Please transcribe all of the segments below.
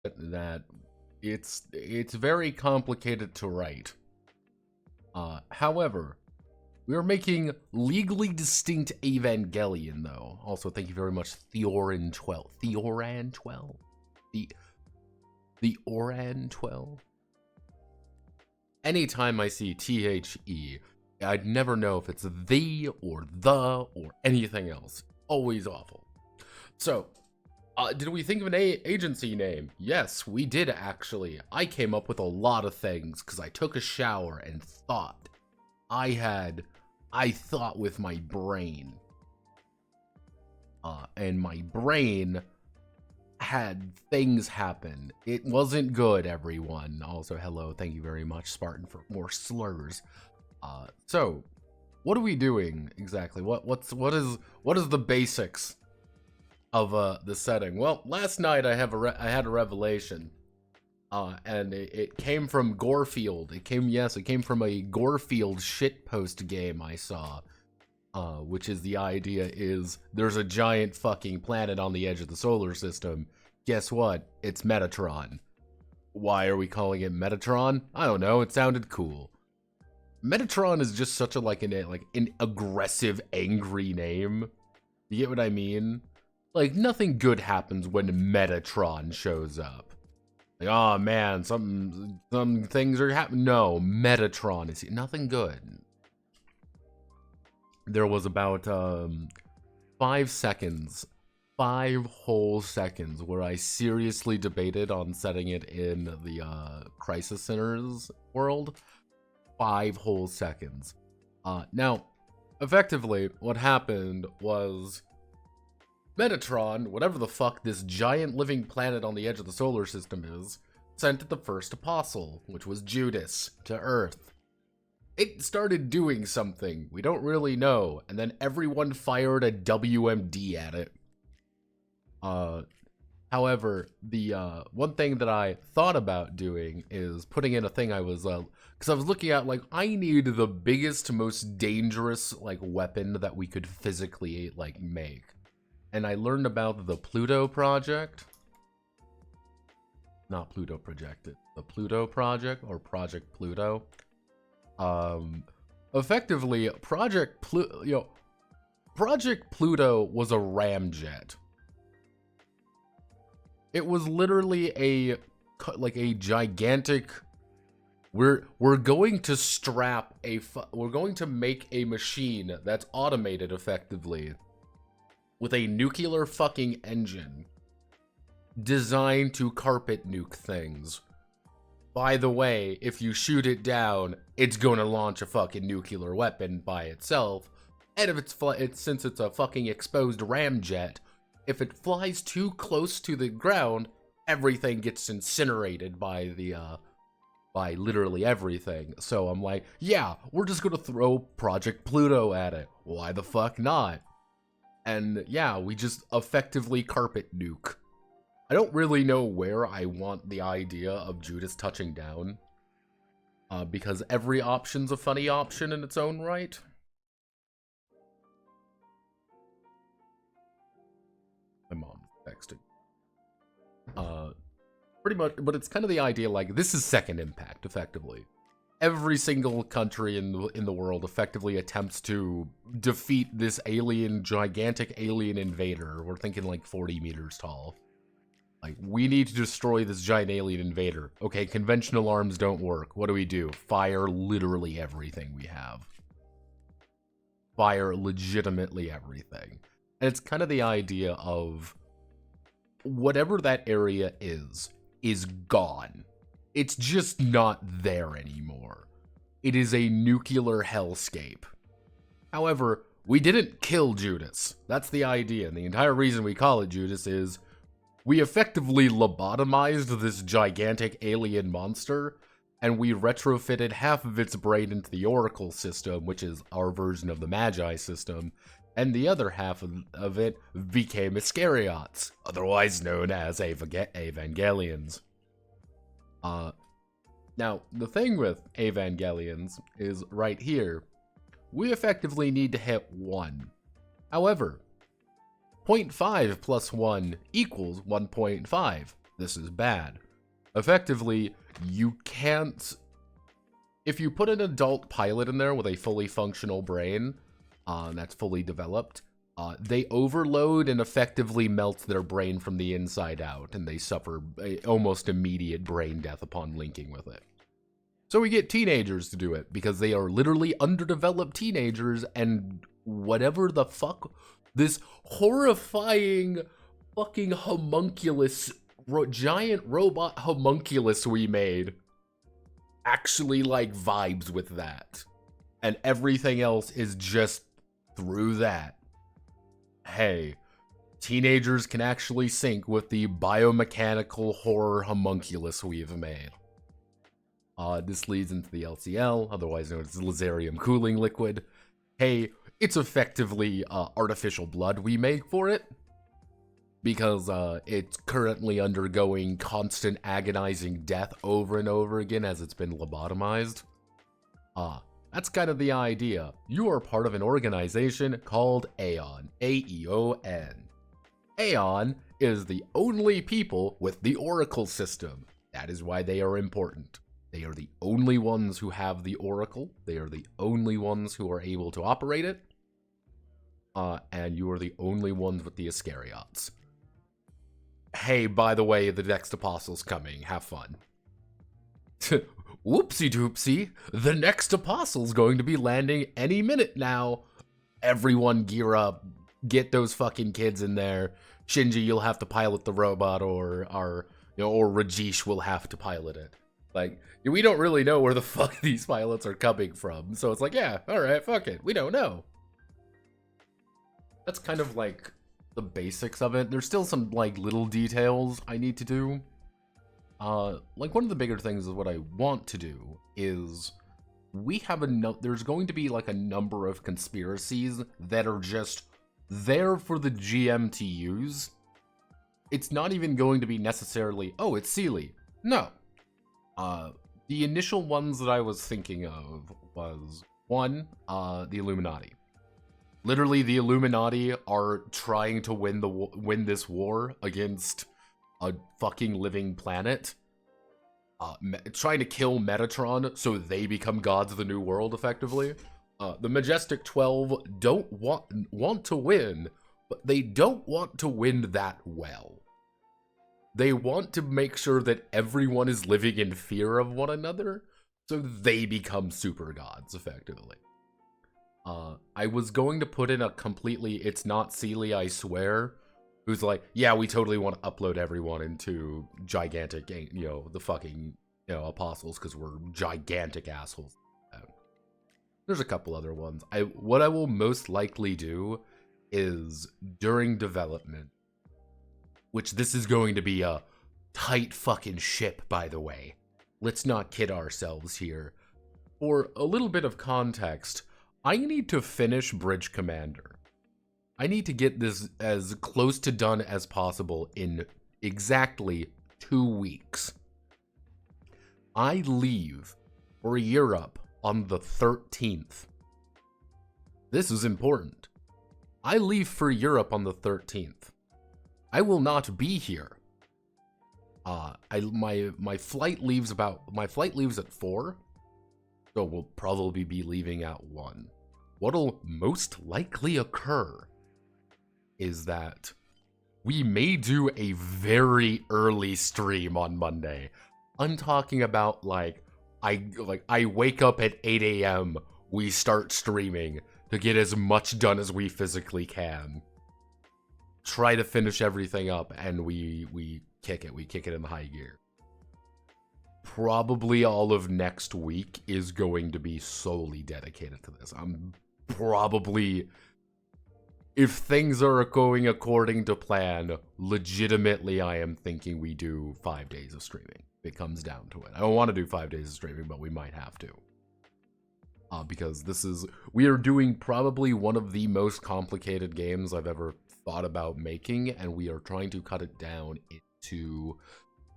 that it's very complicated to write. However, we are making legally distinct Evangelion, though. Also, thank you very much, Theoran12. Theoran12? The Oran12? Anytime I see THE, I'd never know if it's the or anything else. Always awful. So, did we think of an agency name? Yes, we did actually. I came up with a lot of things because I took a shower and thought. I thought with my brain. And my brain had things happen. It wasn't good, everyone. Also, hello, thank you very much, Spartan, for more slurs. So, what are we doing exactly? What is the basics of the setting? Well, last night I had a revelation, and it came from Gorefield. It came from a Gorefield shitpost game I saw, which is the idea is there's a giant fucking planet on the edge of the solar system. Guess what? It's Metatron. Why are we calling it Metatron? I don't know. It sounded cool. Metatron is just such a an aggressive, angry name. You get what I mean? Like, nothing good happens when Metatron shows up. Like, oh man, some things are happening. No, Metatron is nothing good. There was about 5 seconds, 5 whole seconds, where I seriously debated on setting it in the Crisis Center's world. 5 whole seconds. Now, effectively, what happened was Metatron, whatever the fuck this giant living planet on the edge of the solar system is, sent the first apostle, which was Judas, to Earth. It started doing something, we don't really know, and then everyone fired a WMD at it. However, the one thing that I thought about doing is putting in a thing I was, because I was looking at, like, I need the biggest, most dangerous, like, weapon that we could physically, like, make. And I learned about the Pluto Project. Not Pluto Projected. The Pluto Project, or Project Pluto. Effectively, Project Pluto was a ramjet. It was literally a gigantic. We're going to strap we're going to make a machine that's automated effectively with a nuclear fucking engine designed to carpet nuke things. By the way, if you shoot it down, it's gonna launch a fucking nuclear weapon by itself. And if since it's a fucking exposed ramjet, if it flies too close to the ground, everything gets incinerated by by literally everything. So I'm like, yeah, we're just gonna throw Project Pluto at it. Why the fuck not? And yeah, we just effectively carpet nuke. I don't really know where I want the idea of Judas touching down, because every option's a funny option in its own right. My mom's texting. Pretty much, but it's kind of the idea, like, this is Second Impact, effectively. Every single country in the world effectively attempts to defeat this gigantic alien invader. We're thinking like 40 meters tall. Like, we need to destroy this giant alien invader. Okay, conventional arms don't work. What do? Fire literally everything we have. Fire legitimately everything. And it's kind of the idea of whatever that area is gone. It's just not there anymore. It is a nuclear hellscape. However, we didn't kill Judas. That's the idea. And the entire reason we call it Judas is we effectively lobotomized this gigantic alien monster, and we retrofitted half of its brain into the Oracle system, which is our version of the Magi system, and the other half of it became Iscariots, otherwise known as Evangelions. Now, the thing with Evangelions is right here, we effectively need to hit 1. However, 0.5 plus 1 equals 1.5. this is bad. Effectively, you can't... If you put an adult pilot in there with a fully functional brain that's fully developed, they overload and effectively melt their brain from the inside out, and they suffer almost immediate brain death upon linking with it. So we get teenagers to do it, because they are literally underdeveloped teenagers, and whatever the fuck, this horrifying fucking homunculus, giant robot homunculus we made, actually, like, vibes with that. And everything else is just through that. Hey, teenagers can actually sync with the biomechanical horror homunculus we've made. This leads into the LCL, otherwise known as Lazarium Cooling Liquid. Hey, it's effectively artificial blood we make for it, because it's currently undergoing constant agonizing death over and over again as it's been lobotomized. That's kind of the idea. You are part of an organization called Aeon, A-E-O-N. Aeon is the only people with the Oracle system. That is why they are important. They are the only ones who have the Oracle. They are the only ones who are able to operate it. And you are the only ones with the Iscariots. Hey, by the way, the next apostle's coming. Have fun. Whoopsie doopsie. The next apostle's going to be landing any minute now. Everyone gear up. Get those fucking kids in there. Shinji, you'll have to pilot the robot, or Rajesh will have to pilot it. Like, we don't really know where the fuck these pilots are coming from. So it's like, yeah, alright, fuck it. We don't know. That's kind of like the basics of it. There's still some like little details I need to do. Like one of the bigger things is what I want to do is we have there's going to be like a number of conspiracies that are just there for the GM to use. It's not even going to be necessarily, oh, it's Sealy. No. The initial ones that I was thinking of was, one, the Illuminati. Literally, the Illuminati are trying to win this war against a fucking living planet. Trying to kill Metatron so they become gods of the new world, effectively. The Majestic 12 don't want to win, but they don't want to win that well. They want to make sure that everyone is living in fear of one another, so they become super gods, effectively. I was going to put in a completely, it's not Sealy, I swear, who's like, yeah, we totally want to upload everyone into gigantic, the fucking, apostles, because we're gigantic assholes. There's a couple other ones. What I will most likely do is, during development, which this is going to be a tight fucking ship, by the way. Let's not kid ourselves here. For a little bit of context, I need to finish Bridge Commander. I need to get this as close to done as possible in exactly 2 weeks. I leave for Europe on the 13th. This is important. I leave for Europe on the 13th. I will not be here. My flight leaves at 4, so we'll probably be leaving at 1. What'll most likely occur is that we may do a very early stream on Monday. I'm talking about I wake up at 8 a.m. We start streaming to get as much done as we physically can. Try to finish everything up, and we kick it. We kick it in the high gear. Probably all of next week is going to be solely dedicated to this. I'm probably, if things are going according to plan, legitimately I am thinking we do 5 days of streaming. It comes down to it. I don't want to do 5 days of streaming, but we might have to. Because we are doing probably one of the most complicated games I've ever thought about making, and we are trying to cut it down into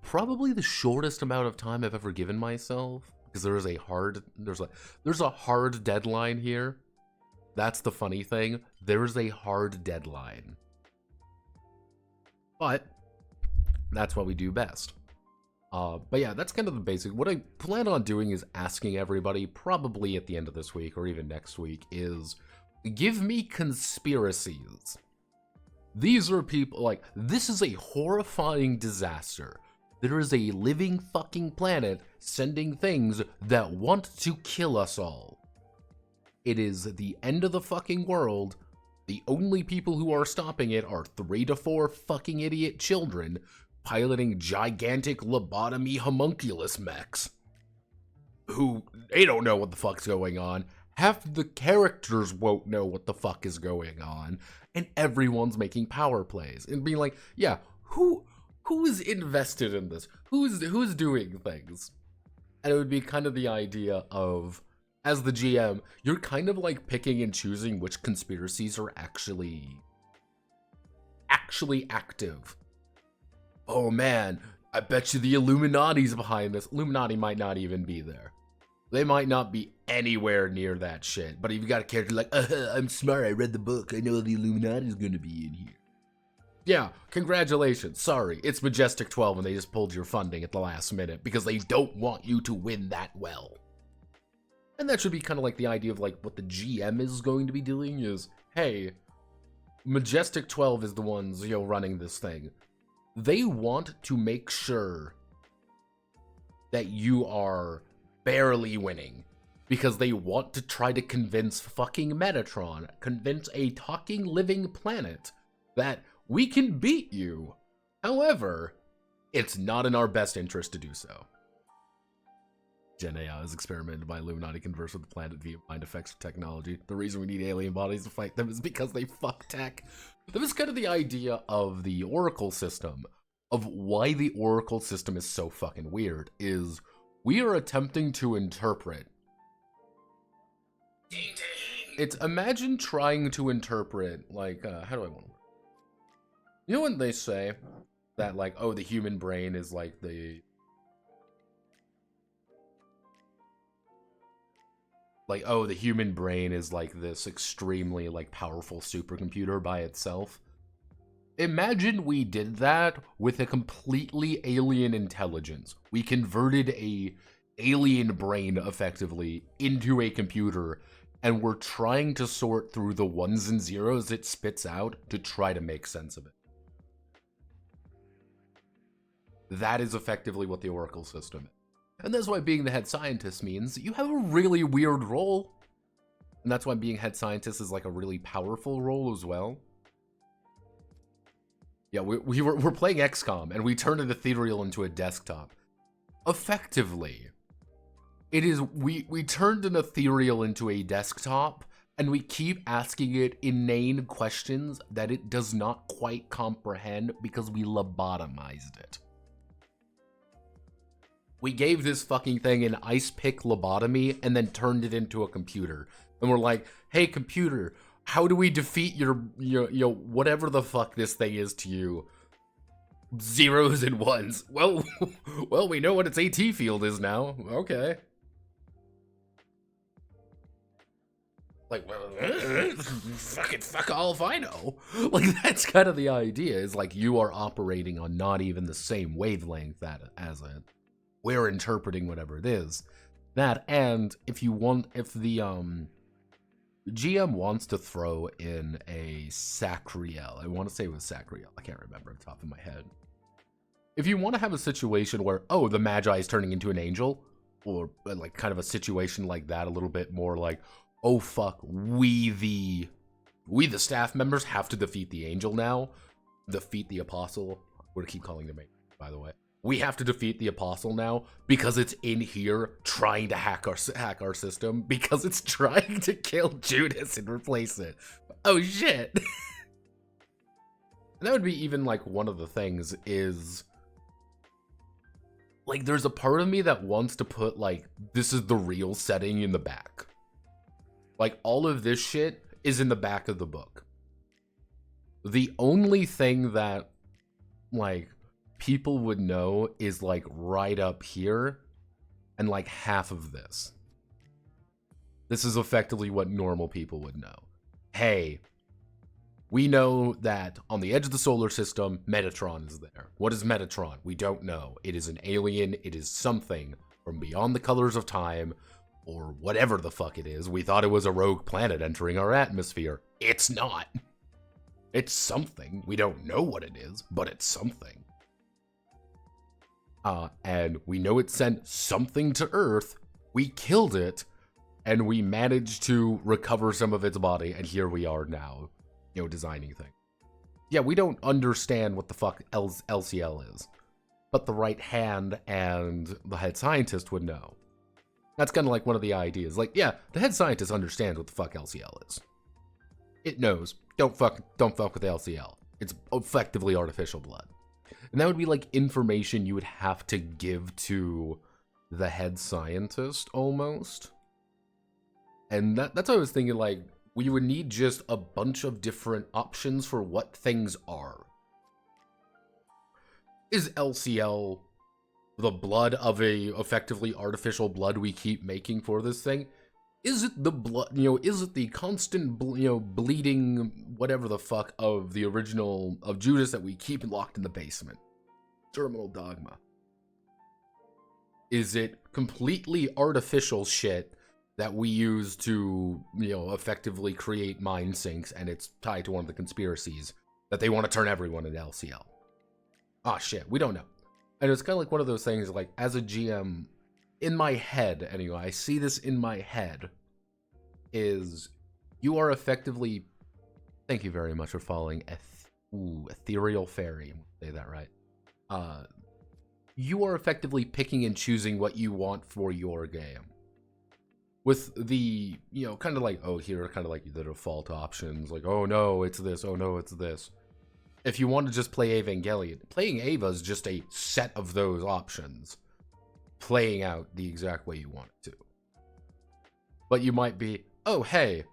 probably the shortest amount of time I've ever given myself, because there's a hard deadline here. That's the funny thing. There's a hard deadline. But That's what we do best. But yeah, that's kind of the basic. What I plan on doing is asking everybody, probably at the end of this week or even next week, is give me conspiracies. These are people, like, this is a horrifying disaster. There is a living fucking planet sending things that want to kill us all. It is the end of the fucking world. The only people who are stopping it are 3 to 4 fucking idiot children piloting gigantic lobotomy homunculus mechs. Who, they don't know what the fuck's going on. Half the characters won't know what the fuck is going on. And everyone's making power plays. And being like, yeah, who is invested in this? Who's doing things? And it would be kind of the idea of, as the GM, you're kind of like picking and choosing which conspiracies are actually active. Oh man, I bet you the Illuminati's behind this. Illuminati might not even be there. They might not be anywhere near that shit. But if you got a character like, I'm smart, I read the book, I know the Illuminati's gonna be in here. Yeah, congratulations. Sorry, it's Majestic 12 and they just pulled your funding at the last minute because they don't want you to win that well. And that should be kind of like the idea of like what the GM is going to be doing is, hey, Majestic 12 is the ones, running this thing. They want to make sure that you are barely winning because they want to try to convince fucking Metatron, convince a talking living planet that we can beat you. However, it's not in our best interest to do so. Gen AI is experimented by Illuminati converse with the planet via mind effects of technology. The reason we need alien bodies to fight them is because they fuck tech. That was kind of the idea of the Oracle system, of why the Oracle system is so fucking weird, is we are attempting to interpret. It's, imagine trying to interpret, like, how do I want to word? You know when they say that, like, oh, the human brain is like the... Like, oh, the human brain is like this extremely, like, powerful supercomputer by itself. Imagine we did that with a completely alien intelligence. We converted a alien brain, effectively, into a computer, and we're trying to sort through the ones and zeros it spits out to try to make sense of it. That is effectively what the Oracle system is. And that's why being the head scientist means you have a really weird role. And that's why being head scientist is like a really powerful role as well. Yeah, we're playing XCOM and we turned an ethereal into a desktop. Effectively, it is, we turned an ethereal into a desktop and we keep asking it inane questions that it does not quite comprehend because we lobotomized it. We gave this fucking thing an ice pick lobotomy and then turned it into a computer. And we're like, hey computer, how do we defeat your whatever the fuck this thing is to you? Zeros and ones. Well, we know what its AT field is now. Okay. Like, well, fuck all if I know. Like, that's kind of the idea, is like you are operating on not even the same wavelength as it. We're interpreting whatever it is. That, and if the GM wants to throw in a Sacriel, I want to say it was Sacriel, I can't remember off the top of my head. If you want to have a situation where, oh, the Magi is turning into an angel, or like kind of a situation like that, a little bit more like, oh fuck, we the staff members have to defeat the angel now, defeat the apostle. We're gonna keep calling them angels, by the way. We have to defeat the apostle now because it's in here trying to hack our system because it's trying to kill Judas and replace it. Oh shit. And that would be even like one of the things is like there's a part of me that wants to put like this is the real setting in the back. Like all of this shit is in the back of the book. The only thing that like people would know is like right up here and like half of this. This is effectively what normal people would know. Hey, We know that on the edge of the solar system, Metatron is there. What is Metatron? We don't know. It is an alien. It is something from beyond the colors of time, or whatever the fuck it is. We thought it was a rogue planet entering our atmosphere. It's not. It's something. We don't know what it is, but it's something. And we know it sent something to Earth. We killed it, and we managed to recover some of its body, and here we are now, designing things. Yeah, we don't understand what the fuck LCL is, but the right hand and the head scientist would know. That's kind of like one of the ideas. Like, yeah, the head scientist understands what the fuck LCL is. It knows. Don't fuck with LCL. It's effectively artificial blood. And that would be like information you would have to give to the head scientist almost. And that's what I was thinking, like, we would need just a bunch of different options for what things are. Is LCL the blood of a effectively artificial blood we keep making for this thing? Is it the blood, is it the constant, bleeding, whatever the fuck, of the original, of Judas that we keep locked in the basement? Terminal dogma. Is it completely artificial shit that we use to, effectively create mind sinks, and it's tied to one of the conspiracies that they want to turn everyone into LCL? Ah, shit, we don't know. And it's kind of like one of those things, like, as a GM, in my head, anyway, I see this in my head, is you are effectively, thank you very much for following Ethereal Fairy, say that right. You are effectively picking and choosing what you want for your game. With the, kind of like, oh, here are kind of like the default options, like, oh no, it's this, oh no, it's this. If you want to just play Evangelion, playing Ava is just a set of those options, playing out the exact way you want it to. But you might be, oh, hey,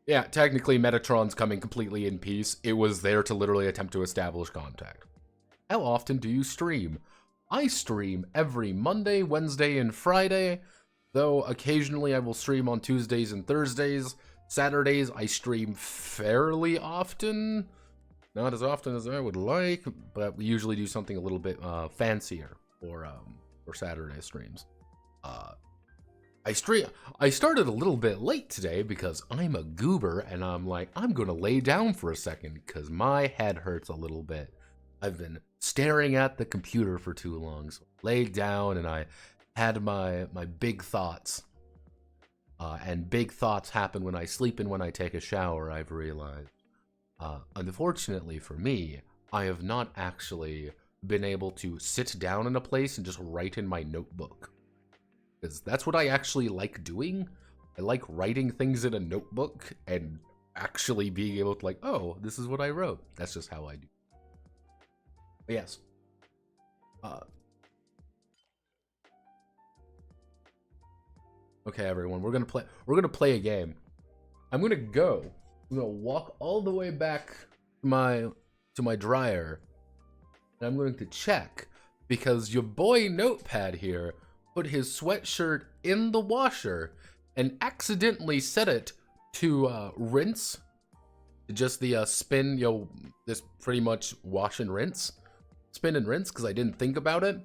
yeah, technically Metatron's coming completely in peace. It was there to literally attempt to establish contact. How often do you stream? I stream every Monday, Wednesday, and Friday, though occasionally I will stream on Tuesdays and Thursdays. Saturdays I stream fairly often. Not as often as I would like, but we usually do something a little bit fancier for Saturday streams. I started a little bit late today because I'm a goober, and I'm like, I'm gonna lay down for a second because my head hurts a little bit. I've been staring at the computer for too long, so I laid down and I had my big thoughts. And big thoughts happen when I sleep and when I take a shower, I've realized. Unfortunately for me, I have not actually been able to sit down in a place and just write in my notebook. Because that's what I actually like doing. I like writing things in a notebook and actually being able to, like, oh, this is what I wrote. That's just how I do. But yes. Okay, everyone, we're gonna play a game. I'm gonna walk all the way back to my dryer, and I'm going to check because your boy Notepad here put his sweatshirt in the washer and accidentally set it to rinse, just the spin, this pretty much wash and rinse, spin and rinse, because I didn't think about it,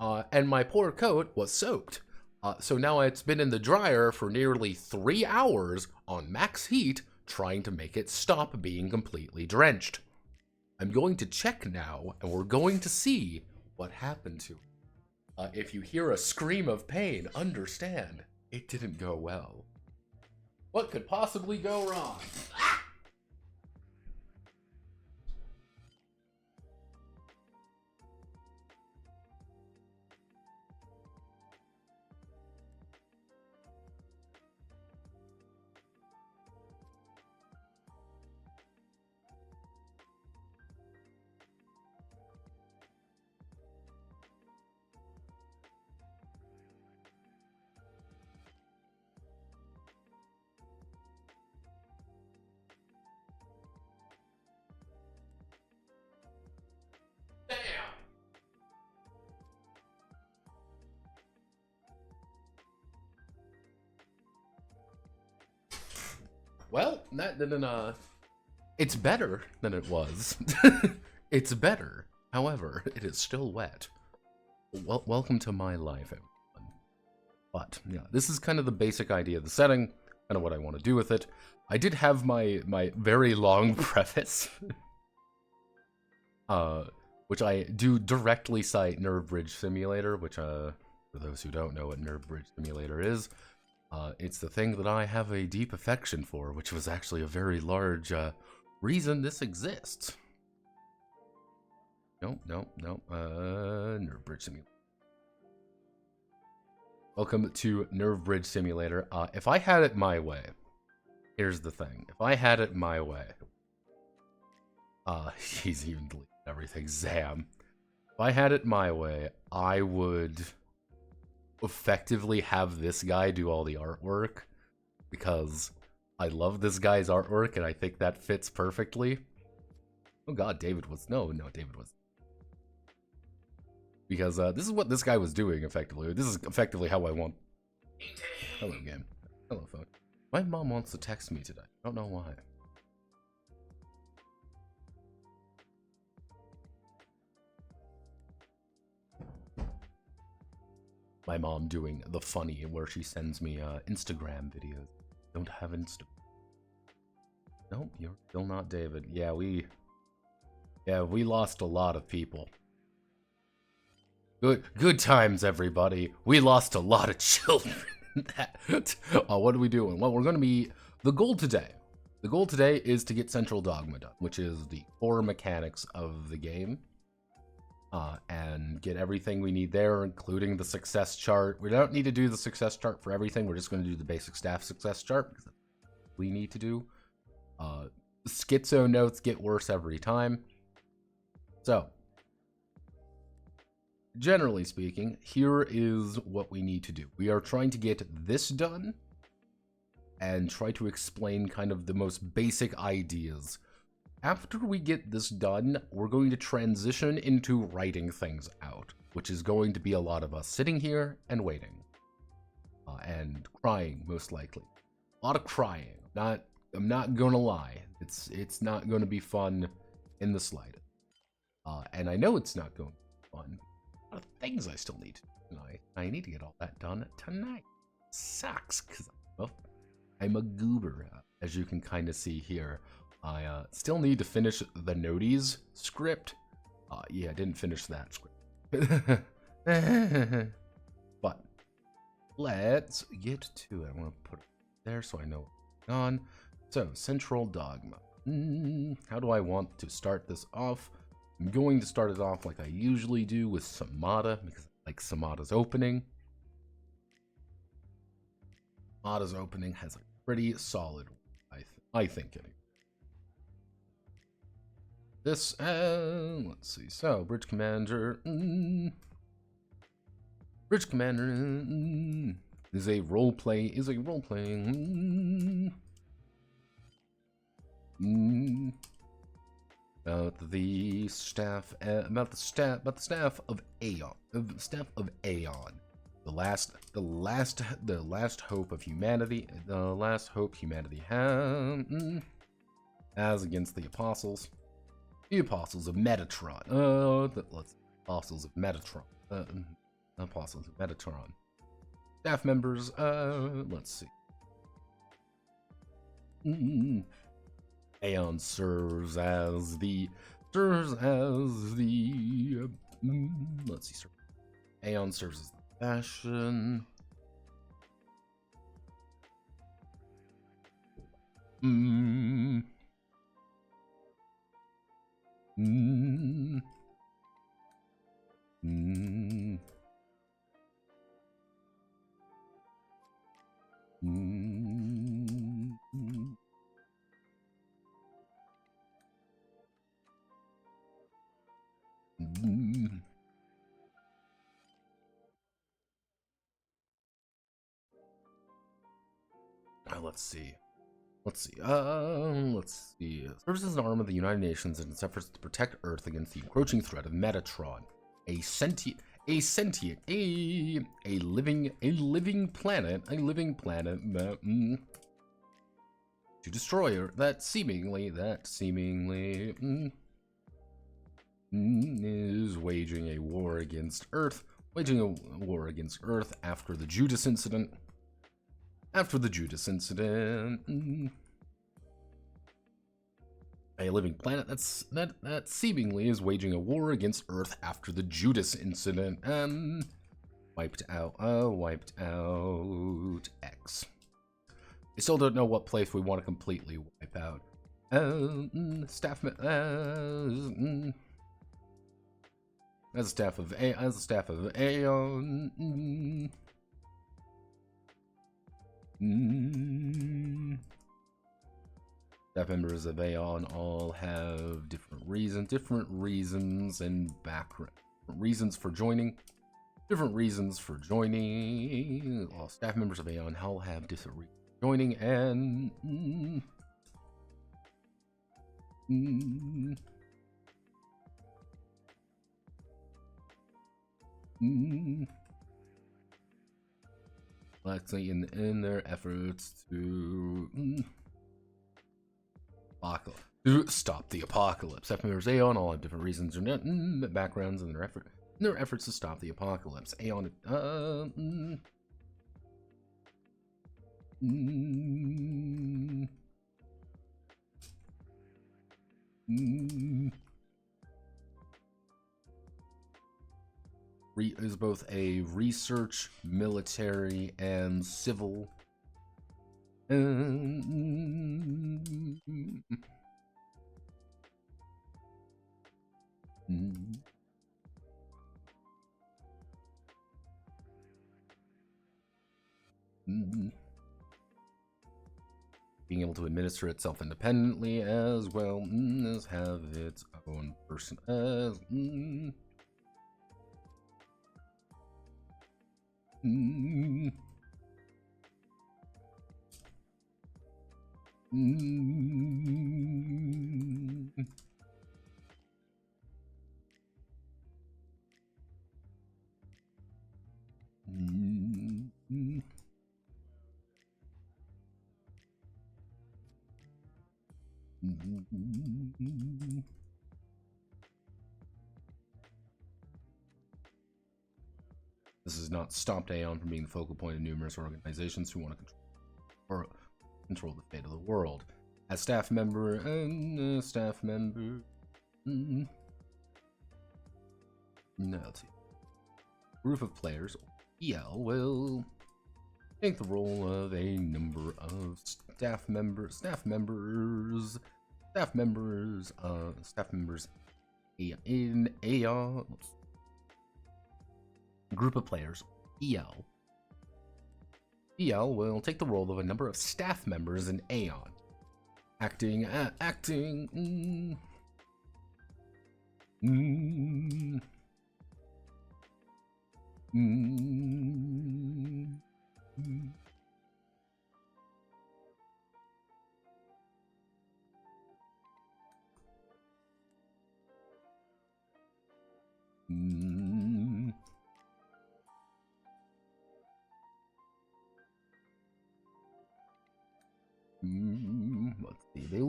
and my poor coat was soaked. So now it's been in the dryer for nearly 3 hours on max heat, trying to make it stop being completely drenched. I'm going to check now, and we're going to see what happened to it. If you hear a scream of pain, understand, it didn't go well. What could possibly go wrong? Well, that didn't, It's better than it was. It's better. However, it is still wet. Welcome to my life, everyone. But, yeah, this is kind of the basic idea of the setting, kind of what I want to do with it. I did have my very long preface, which I do directly cite Nerve Bridge Simulator, which, for those who don't know what Nerve Bridge Simulator is, it's the thing that I have a deep affection for, which was actually a very large, reason this exists. Nope. Nerve Bridge Simulator. Welcome to Nerve Bridge Simulator. If I had it my way, here's the thing. If I had it my way, he's even deleted everything. Zam. If I had it my way, I would effectively have this guy do all the artwork, because I love this guy's artwork and I think that fits perfectly. Oh god, David was... No, David was... Because this is what this guy was doing, effectively. This is effectively how I want... Hello, game. Hello, phone. My mom wants to text me today. I don't know why. My mom doing the funny where she sends me Instagram videos. Don't have Insta. Nope, you're still not David. Yeah, we lost a lot of people. Good times, everybody. We lost a lot of children. What are we doing? Well, we're going to be... The goal today is to get Central Dogma done, which is the core mechanics of the game. And get everything we need there, including the success chart. We don't need to do the success chart for everything. We're just going to do the basic staff success chart, because that's what we need to do. Schizo notes get worse every time. So... Generally speaking, here is what we need to do. We are trying to get this done and try to explain kind of the most basic ideas. After we get this done, we're going to transition into writing things out, which is going to be a lot of us sitting here and waiting. And crying, most likely. A lot of crying. I'm not gonna lie. It's not gonna be fun in the slightest. And I know it's not going to be fun. A lot of things I still need to do tonight. I need to get all that done tonight. Sucks, because I'm a goober, as you can kind of see here. I still need to finish the Noties script. Yeah, I didn't finish that script. But let's get to it. I want to put it there so I know what's going on. So, Central Dogma. How do I want to start this off? I'm going to start it off like I usually do with Samada, because I like Samada's opening. Samada's opening has a pretty solid one, I think anyway. This, let's see, so, Bridge Commander, Bridge Commander, is a roleplay, about the staff of Aeon, the last hope of humanity, has against the apostles of Metatron, apostles of Metatron, staff members, let's see. Aeon serves as the let's see, Aeon serves as the fashion. Let's see. Serves as an arm of the United Nations in its efforts to protect Earth against the encroaching threat of Metatron, a living planet. to destroy her. That seemingly is waging a war against Earth. Waging a war against Earth after the Judas incident. After the Judas incident. A living planet that seemingly is waging a war against Earth after the Judas incident and wiped out X. I still don't know what place we want to completely wipe out. Staff as a staff of Aeon. Staff members of Aeon all have different reasons and background reasons for joining. All staff members of Aeon all have different reasons for joining, and likely in their efforts to stop the apocalypse. Staff members of Aeon all have different reasons or backgrounds in their efforts to stop the apocalypse. Aeon is both a research, military, and civil. Being able to administer itself independently as well as have its own person as This has not stopped Aeon from being the focal point of numerous organizations who want to control the fate of the world. As staff member, group of players, EL, will take the role of a number of staff members in Aeon. Group of players, EL will take the role of a number of staff members in Aeon, acting let's see. They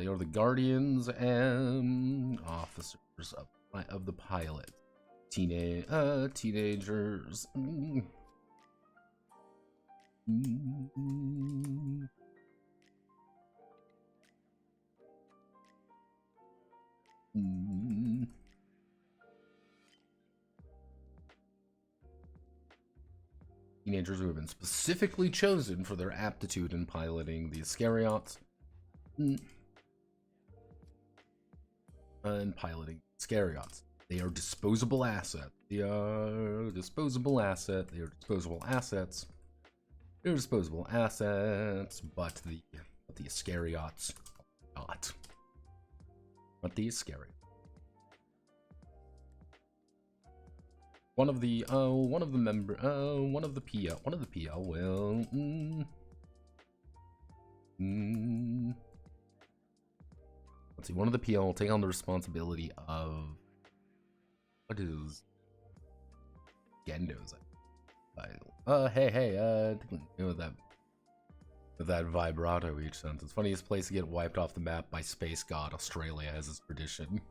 are the guardians and officers of the pilot. Teenagers. Teenagers who have been specifically chosen for their aptitude in piloting the Iscariots. And piloting Iscariots. They are disposable assets. They're disposable assets, but the Iscariots are not. But the Iscariots. One of the PL will let's see, one of the PL will take on the responsibility of what is Gendo's title. Hey, with that vibrato each sentence. Funniest place to get wiped off the map by Space God. Australia has its tradition.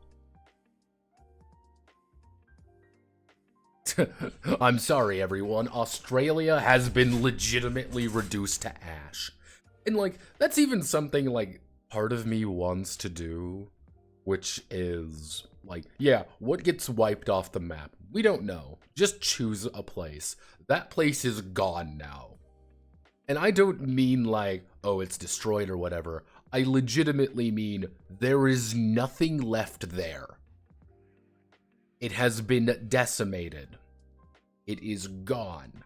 I'm sorry, everyone. Australia has been legitimately reduced to ash. And, like, that's even something, like, part of me wants to do, which is, like, yeah, what gets wiped off the map? We don't know. Just choose a place. That place is gone now. And I don't mean, like, oh, it's destroyed or whatever. I legitimately mean there is nothing left there. It has been decimated. It is gone.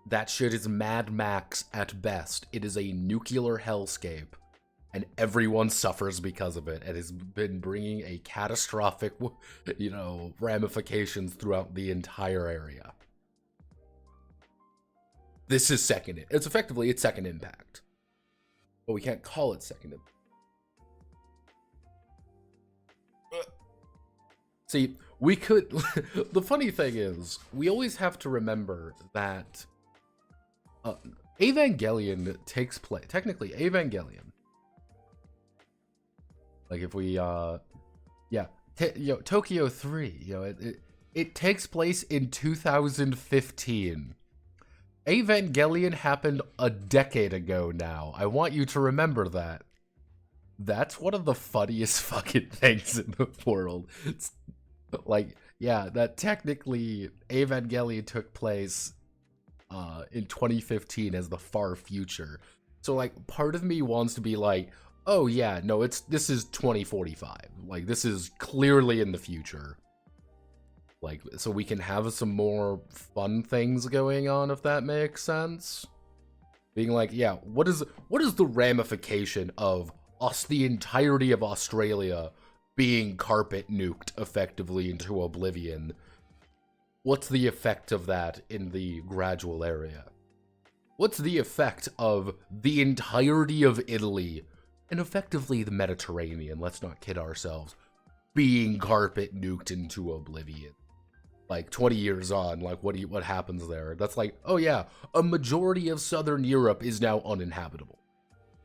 That shit is Mad Max at best. It is a nuclear hellscape, and everyone suffers because of it. It has been bringing a catastrophic, ramifications throughout the entire area. This is second. It's effectively its second impact, but we can't call it second impact. See, we could. The funny thing is, we always have to remember that Evangelion takes place. Technically, Evangelion. Like if we, Tokyo 3. It takes place in 2015. Evangelion happened a decade ago now. I want you to remember that. That's one of the funniest fucking things in the world. It's like, yeah, that technically Evangelion took place in 2015 as the far future. So, like, part of me wants to be like, oh yeah, no, this is 2045. Like, this is clearly in the future. Like, so we can have some more fun things going on, if that makes sense. Being like, yeah, what is the ramification of the entirety of Australia being carpet nuked effectively into oblivion? What's the effect of that in the gradual area? What's the effect of the entirety of Italy, and effectively the Mediterranean, let's not kid ourselves, being carpet nuked into oblivion? Like, 20 years on, like, what happens there? That's like, oh yeah, a majority of Southern Europe is now uninhabitable.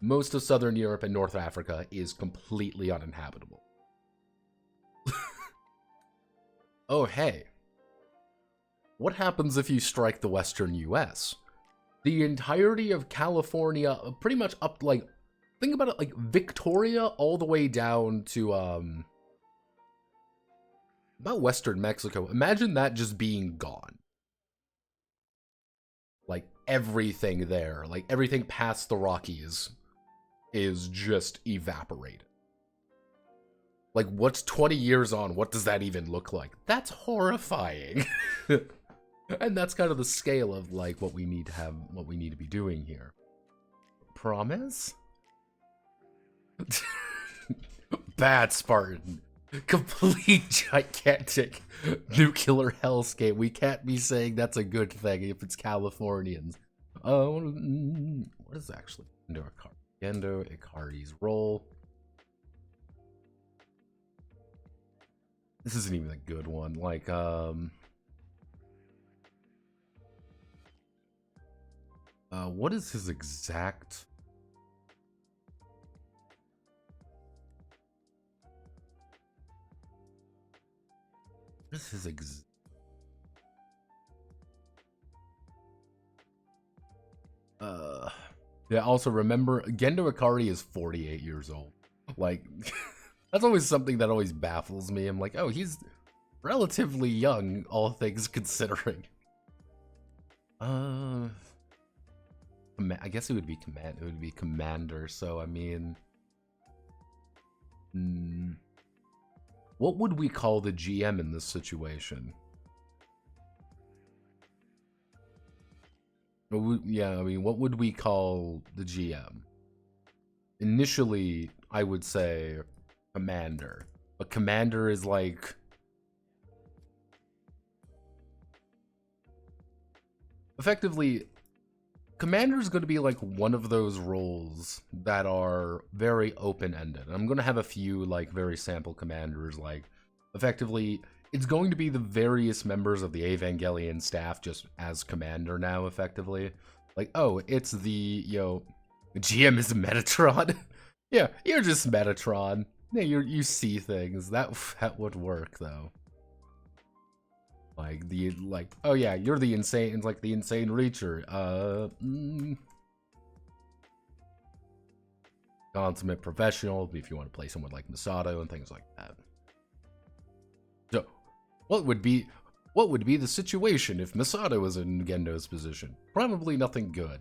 Most of Southern Europe and North Africa is completely uninhabitable. Oh, hey. What happens if you strike the western US? The entirety of California, pretty much up, like, think about it, like, Victoria all the way down to, about western Mexico. Imagine that just being gone. Like, everything there, like, everything past the Rockies is just evaporated. Like, what's 20 years on? What does that even look like? That's horrifying. And that's kind of the scale of, like, what we need to be doing here. Promise? Bad Spartan. Complete gigantic nuclear hellscape. We can't be saying that's a good thing if it's Californians. What is actually Gendo Ikari's role? This isn't even a good one. Like, what is his exact... What is his yeah, also remember, Gendo Ikari is 48 years old. Like, that's always something that always baffles me. I'm like, oh, he's relatively young, all things considering. I guess it would be commander, so I mean... What would we call the GM in this situation? Yeah, I mean, what would we call the GM? Initially, I would say commander. But commander is like... Effectively, commander is going to be like one of those roles that are very open-ended. I'm going to have a few like very sample commanders. Like, effectively, It's going to be the various members of the Evangelion staff just as commander now, effectively. Like, oh, it's the, GM is Metatron. Yeah, you're just Metatron. Yeah, you see things. That would work, though. Oh yeah, you're the insane, like the insane reacher. Consummate professional, if you want to play someone like Masato and things like that. So, what would be the situation if Masato was in Gendo's position? Probably nothing good.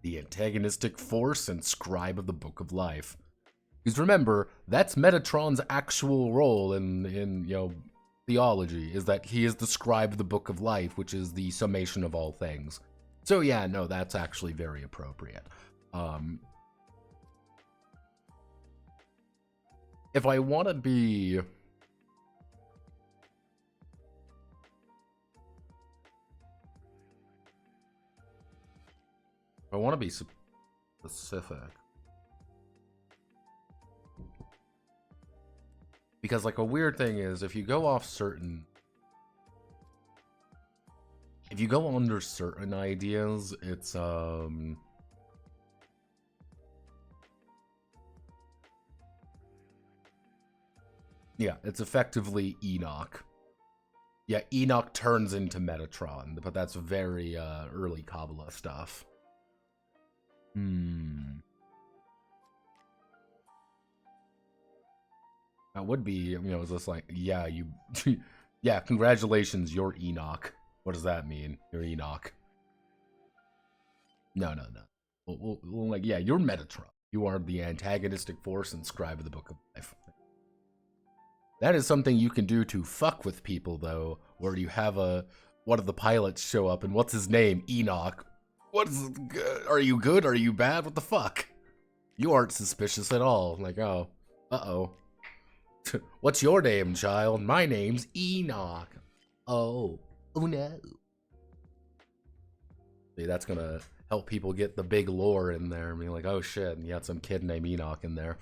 The antagonistic force and scribe of the Book of Life. Because remember, that's Metatron's actual role in theology, is that he is the scribe of the Book of Life, which is the summation of all things. So yeah, no, that's actually very appropriate. If I want to be... I want to be specific. Because, like, a weird thing is, if you go off certain... If you go under certain ideas, it's, yeah, it's effectively Enoch. Yeah, Enoch turns into Metatron, but that's very, early Kabbalah stuff. That would be, it's just like, yeah, yeah, congratulations, you're Enoch. What does that mean? You're Enoch. No. Well, like, yeah, you're Metatron. You are the antagonistic force and scribe of the Book of Life. That is something you can do to fuck with people, though, where you have one of the pilots show up, and what's his name? Enoch. Are you good? Are you bad? What the fuck? You aren't suspicious at all. Like, oh, uh-oh. What's your name, child? My name's Enoch. Oh no. See, that's gonna help people get the big lore in there. I mean, like, oh shit, and you had some kid named Enoch in there.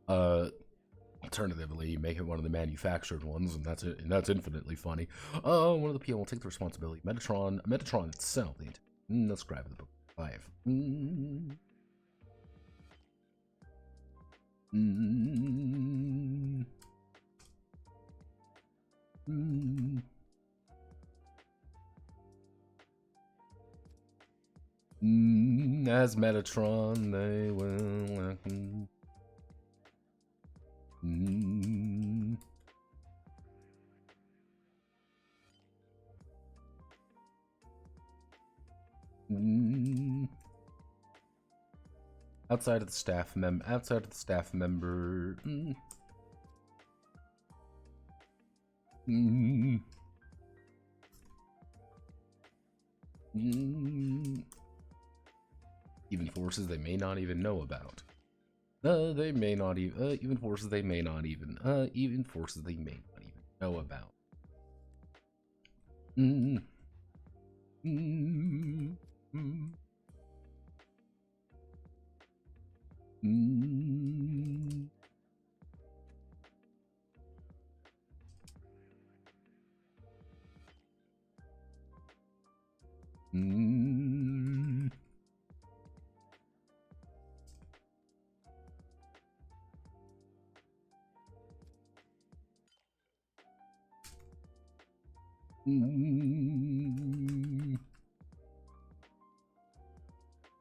Alternatively, you make it one of the manufactured ones, and that's infinitely funny. One of the people will take the responsibility. Metatron itself. Let's grab the Book 5. As Metatron, they will. Outside of the staff member. Even forces they may not even know about. They may not even even forces they may not even know about.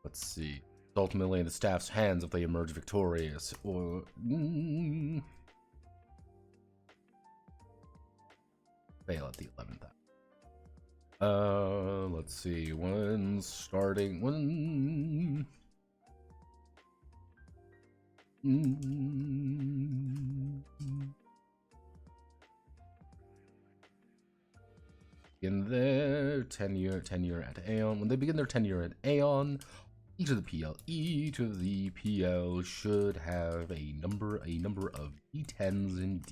Let's see. Ultimately in the staff's hands if they emerge victorious, or fail at the 11th. Let's see. When starting when. In their tenure at Aeon, when they begin their tenure at Aeon, E to the PL. E to the PL should have a number of D10s and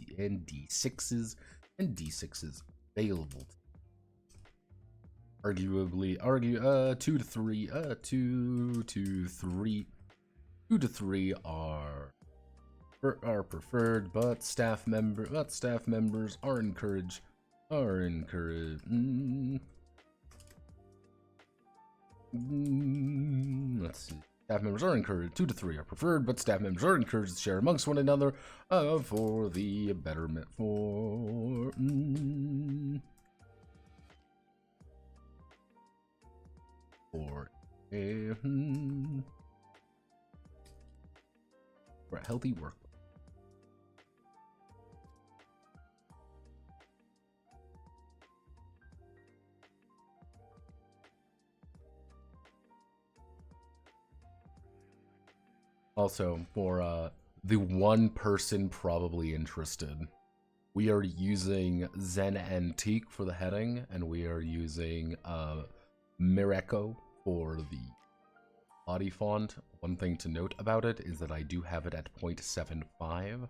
D6s and D6s available. Arguably, 2 to 3, 2 to 3, 2 to 3 are preferred, but staff members are encouraged. Let's see. Staff members are encouraged. 2 to 3 are preferred, but staff members are encouraged to share amongst one another for the betterment for a healthy work. Also, for the one person probably interested, we are using Zen Antique for the heading, and we are using Mireko for the body font. One thing to note about it is that I do have it at 0.75,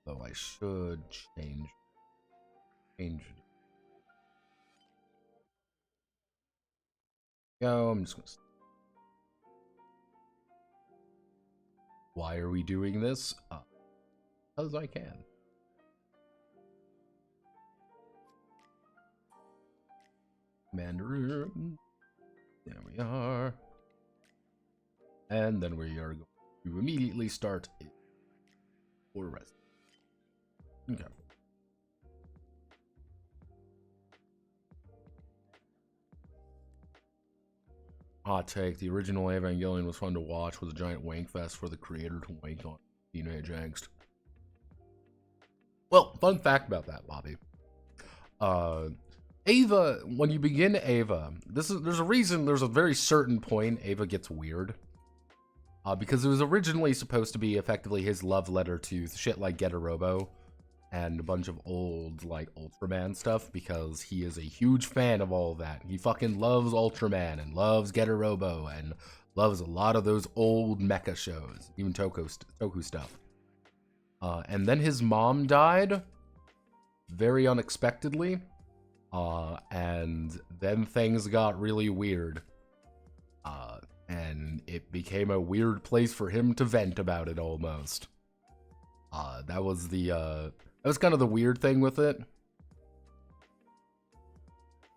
so I should change it. Go, I'm just gonna... Why are we doing this? Because I can. Command room. There we are. And then we are going to immediately start for rest. Okay. Hot take, the original Evangelion was fun to watch, was a giant wank fest for the creator to wank on teenage angst. Well, fun fact about that, Bobby. Ava, when you begin Ava, there's a very certain point Ava gets weird. Because it was originally supposed to be effectively his love letter to shit like Get a Robo and a bunch of old, like, Ultraman stuff, because he is a huge fan of all of that. He fucking loves Ultraman and loves Get a Robo and loves a lot of those old mecha shows, even Toku stuff. And then his mom died very unexpectedly, and then things got really weird. And it became a weird place for him to vent about it almost. That was kind of the weird thing with it.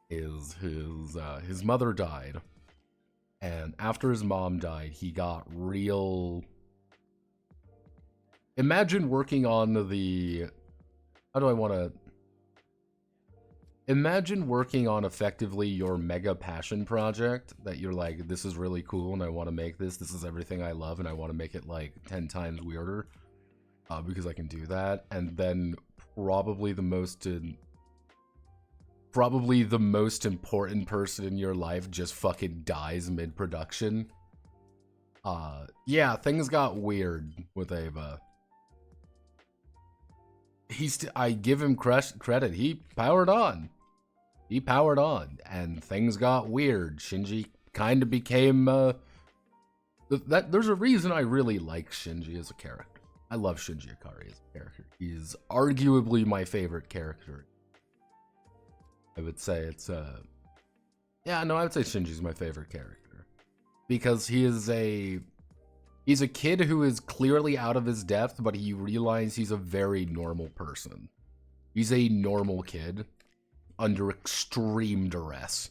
His mother died, and after his mom died, he got real... Imagine working on the... How do I want to... Imagine working on effectively your mega passion project that you're like, this is really cool and I want to make this. This is everything I love and I want to make it like 10 times weirder because I can do that. And then probably the most important person in your life just fucking dies mid-production. Yeah, things got weird with Ava. I give him credit. He powered on. And things got weird. Shinji kind of became, there's a reason I really like Shinji as a character. I love Shinji Ikari as a character. He's arguably my favorite character. I would say it's, I would say Shinji's my favorite character. Because he's a kid who is clearly out of his depth, but he realizes he's a very normal person. He's a normal kid under extreme duress.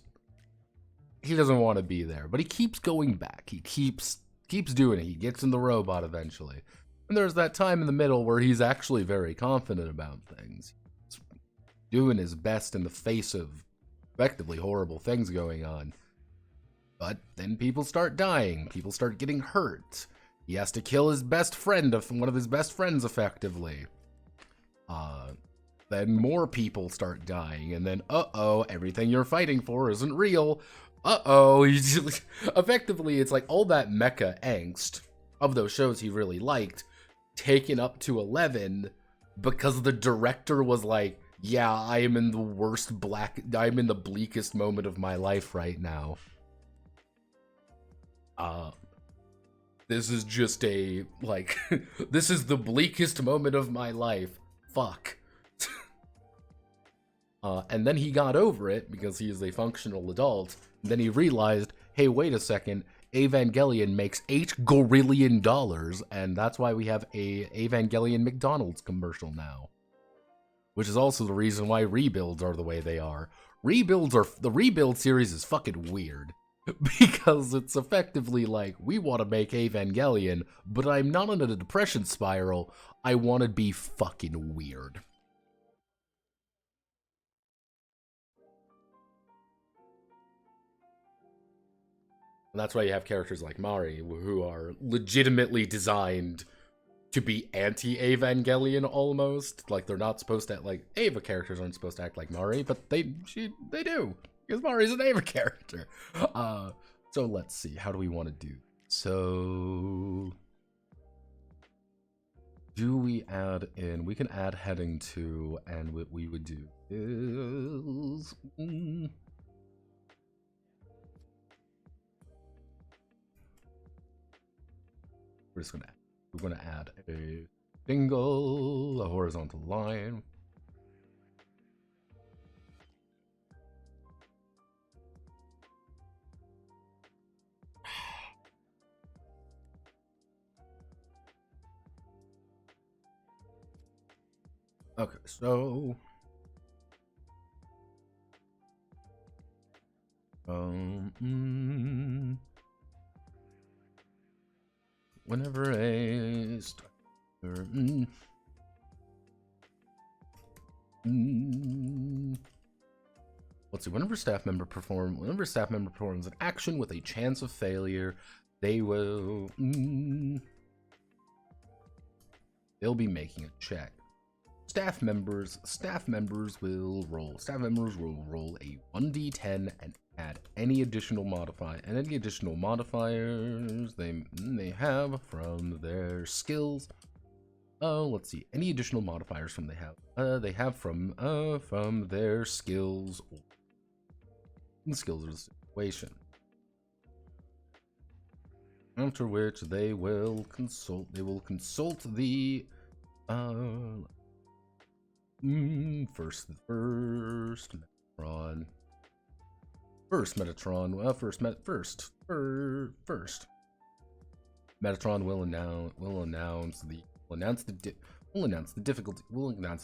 He doesn't want to be there, but he keeps going back. He keeps doing it. He gets in the robot eventually. And there's that time in the middle where he's actually very confident about things. He's doing his best in the face of effectively horrible things going on. But then people start dying. People start getting hurt. He has to kill his best friend, one of his best friends, effectively. Then more people start dying, and then, everything you're fighting for isn't real. Effectively, it's like all that mecha angst of those shows he really liked, taken up to 11, because the director was like, yeah, I am in the bleakest moment of my life right now. Uh, this is just a, like, this is the bleakest moment of my life. Fuck. And then he got over it because he is a functional adult. And then he realized, hey, wait a second, Evangelion makes $8 gorillion, and that's why we have a Evangelion McDonald's commercial now. Which is also the reason why rebuilds are the way they are. The rebuild series is fucking weird. Because it's effectively like, we want to make Evangelion, but I'm not in a depression spiral. I want to be fucking weird. And that's why you have characters like Mari, who are legitimately designed to be anti-Evangelion almost. Like, they're not supposed to, like, Eva characters aren't supposed to act like Mari, but they do. Because Mari's an Eva character. So let's see, how do we want to do? So, do we add in, we can add heading to, and what we would do is, we're gonna add a single, a horizontal line. Okay, so whenever a let's see, whenever staff member performs an action with a chance of failure, they will they'll be making a check. Staff members will roll a 1d10 and add any additional modifiers they have from their skills. Let's see, any additional modifiers from they have from their skills or the skills of the situation. After which they will consult the first Metatron will announce the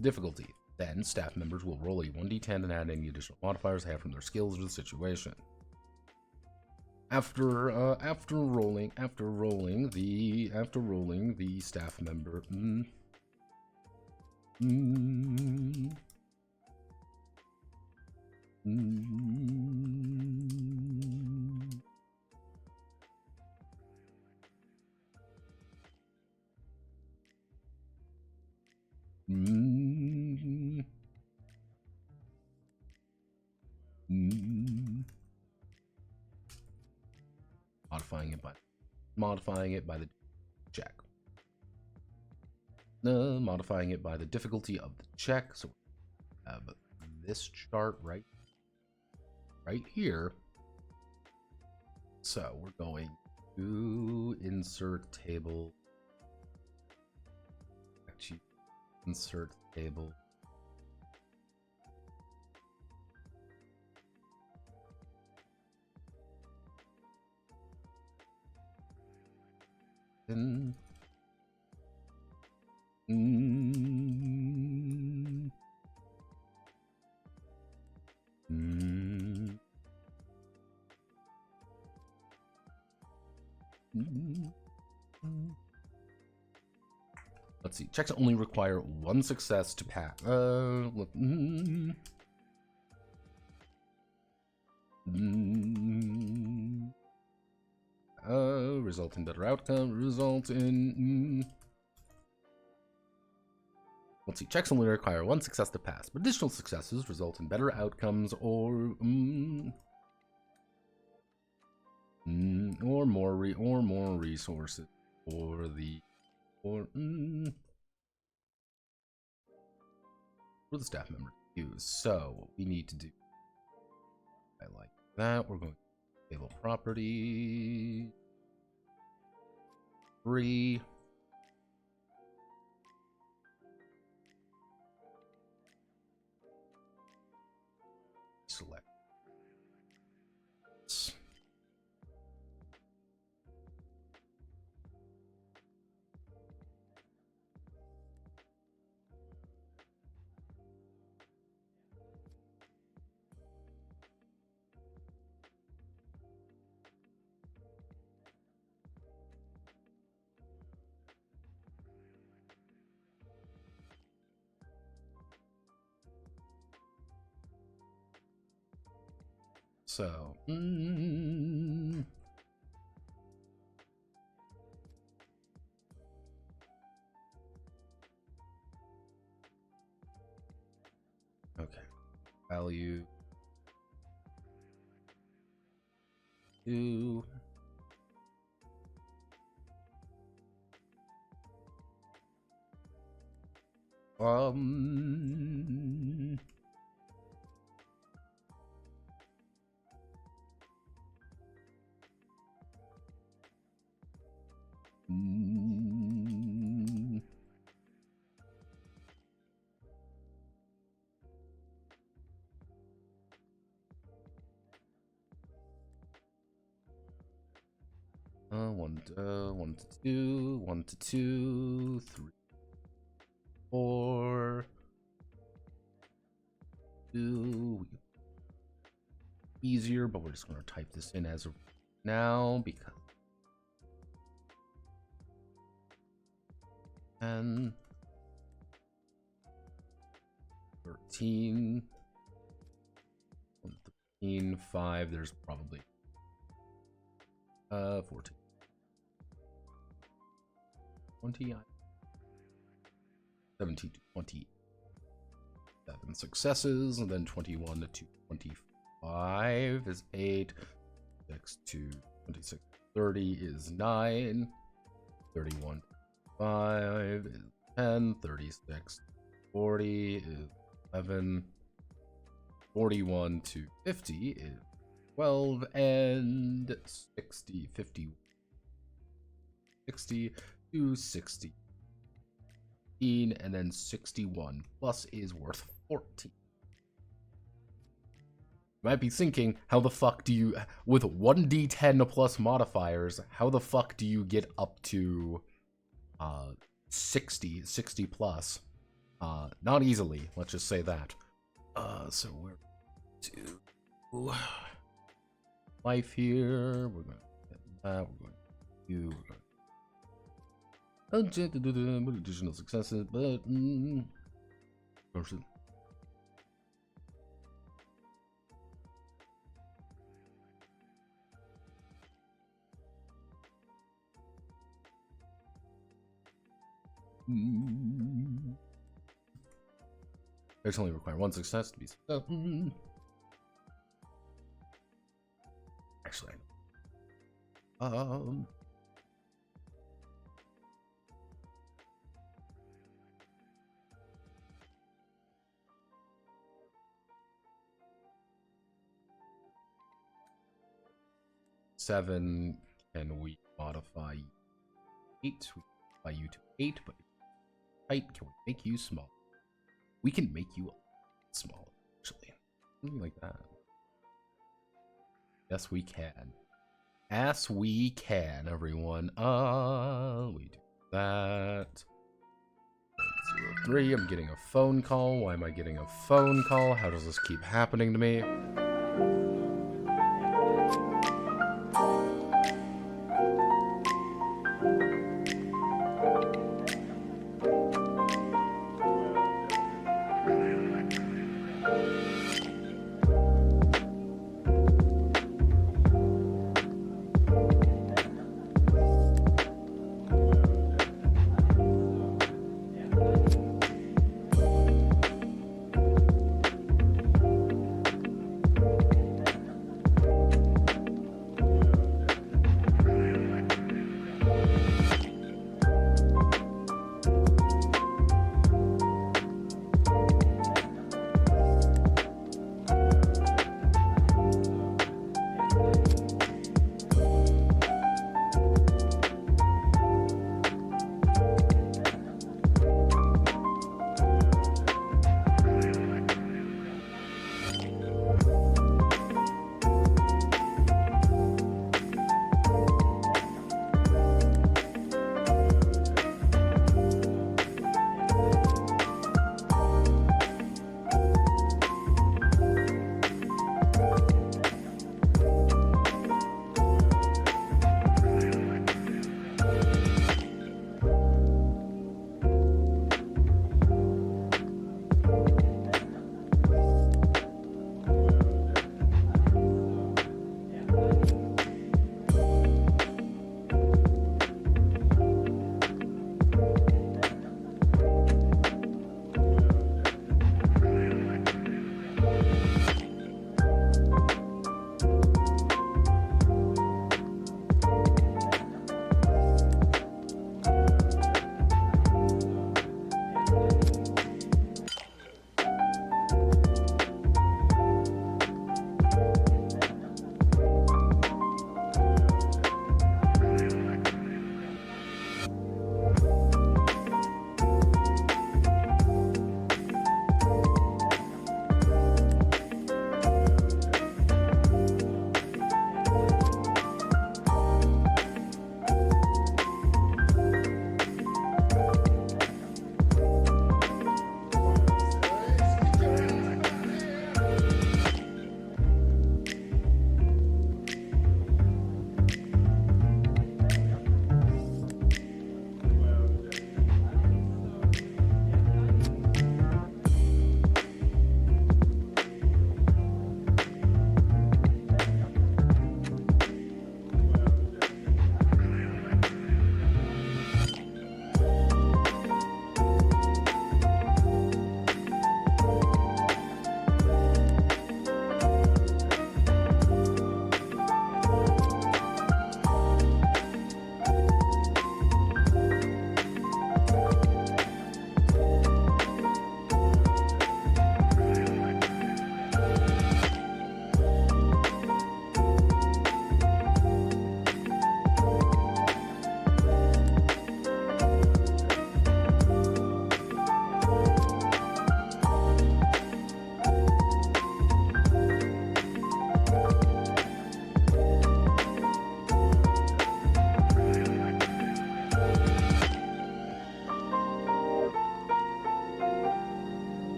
difficulty. Then staff members will roll a 1d10 and add any additional modifiers they have from their skills or the situation. After rolling the staff member modifying it by the check. Modifying it by the difficulty of the check. So we have this chart right here. So we're going to insert table. Actually, insert table. And let's see. Checks only require one success to pass. Result in better outcome. Let's see. Checks only require one success to pass, but additional successes result in better outcomes or more resources for the staff member to use. So what we need to do, I like that. We're going to table property. 3. Select. So, okay, value 2. One to two, 1 to 2, 3, 4, 2. Easier, but we're just going to type this in as of now because 10, 13, 13, 5. There's probably 14, 20, 17 to 27 successes, and then 21 to 25 is 8, 6 to 26, 30 is 9, 31 to 5 is 10, 36 40 is 11, 41 to 50 is 12, and 60 to 60, and then 61 plus is worth 14. You might be thinking, how the fuck do you, with 1d10 plus modifiers, how the fuck do you get up to 60 plus? Not easily, let's just say that. So we're to life here. We're going to get that. We're going to do additional successes, but there's only require 1 success to be successful. Actually, 7. Can we modify 8? We modify you to 8, but height, can we make you small? We can make you small, actually. Something like that. Yes, we can. Yes, we can, everyone. We do that. 03, I'm getting a phone call. Why am I getting a phone call? How does this keep happening to me?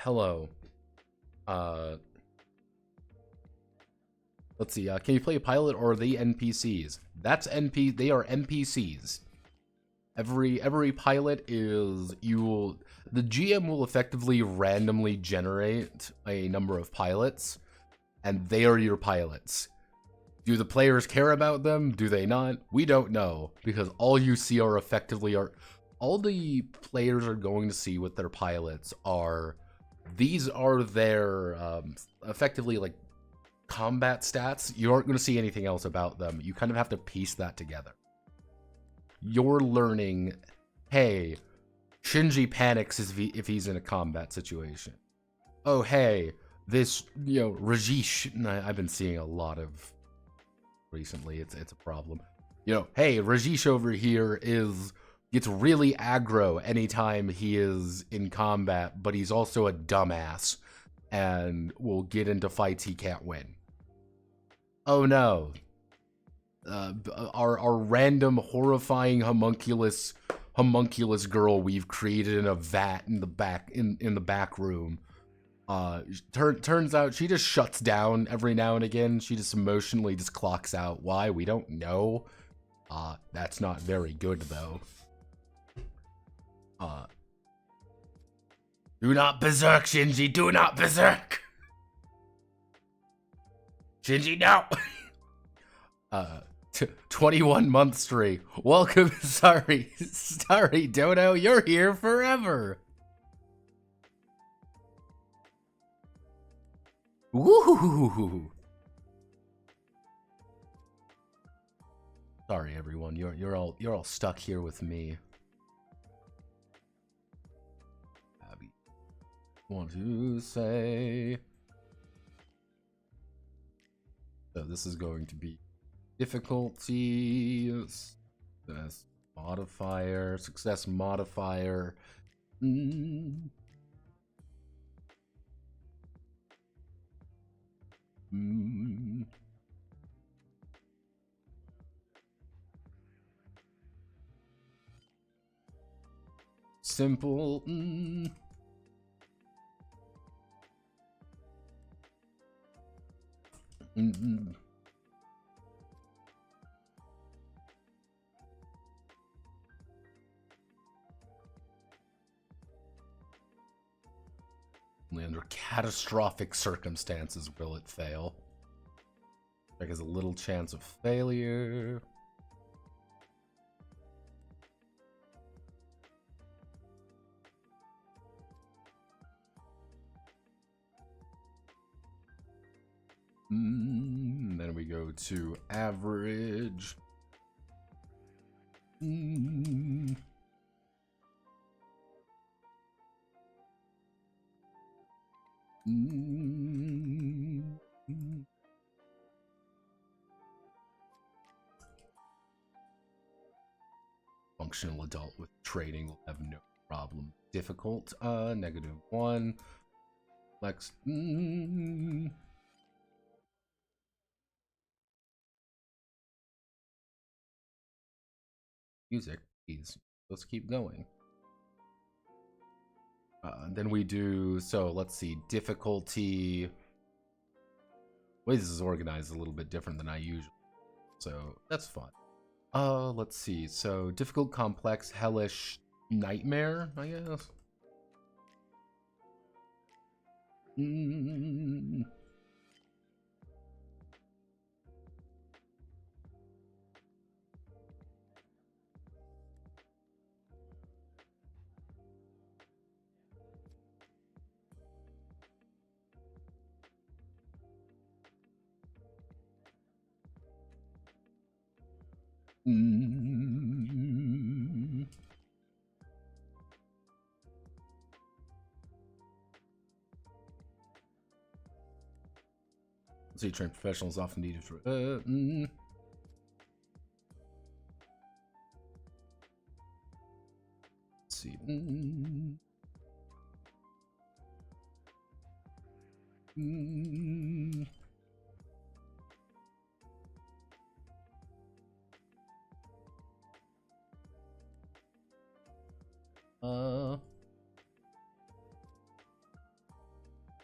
hello. Let's see, can you play a pilot or are they NPCs? They are NPCs. Every pilot is, the GM will effectively randomly generate a number of pilots, and they are your pilots. Do the players care about them? Do they not? We don't know, because all you see are all the players are going to see with their pilots are, these are their, effectively, like, combat stats. You aren't going to see anything else about them. You kind of have to piece that together. You're learning, hey, Shinji panics if he's in a combat situation. Oh, hey, this, Rajesh, I've been seeing a lot of recently, it's a problem. Hey, Rajesh over here gets really aggro anytime he is in combat, but he's also a dumbass and will get into fights he can't win. Oh no. Our random horrifying homunculus girl we've created in a vat in the back room. Turns out she just shuts down every now and again. She just emotionally just clocks out. Why? We don't know. That's not very good though. Do not berserk, Shinji. Do not berserk. Shinji, no. 21 month streak. Welcome. Sorry, Dodo. You're here forever. Woo! Sorry, everyone. You're all stuck here with me. Abby, want to say? So this is going to be difficulty, success modifier, Simple. Only under catastrophic circumstances will it fail. Like, has a little chance of failure. Then we go to average. Functional adult with training will have no problem. Difficult, -1. Flex. Music, please. Let's keep going. Then we do, so let's see, difficulty. The way this is organized is a little bit different than I usually, so that's fun. Let's see, so difficult, complex, hellish, nightmare, I guess. See, trained professionals often needed for. Let's see.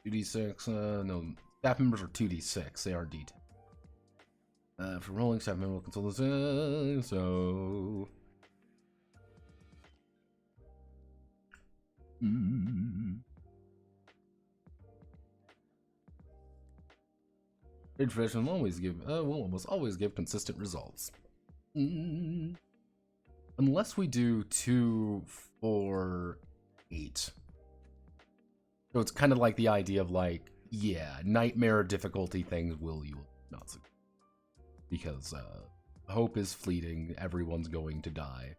2d6. No, staff members are 2d6. They are d10. For rolling, staff member will consult this. So. Trade profession will almost always give consistent results. Unless we do 2, 4, 8. So it's kind of like the idea of like, yeah, nightmare difficulty things you will not succeed. Because hope is fleeting, everyone's going to die.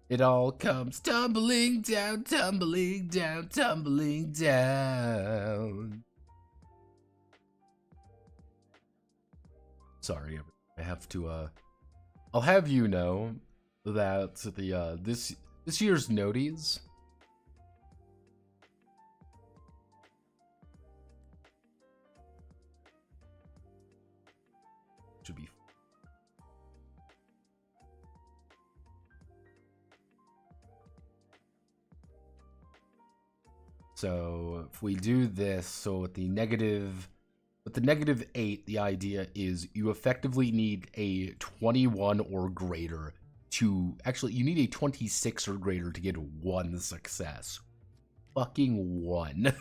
It all comes tumbling down, tumbling down, tumbling down. Sorry, I have to, I'll have you know that the, this year's noties should be. So if we do this, so with the -8, the idea is you effectively need a 21 or greater to, actually, you need a 26 or greater to get 1 success. Fucking 1.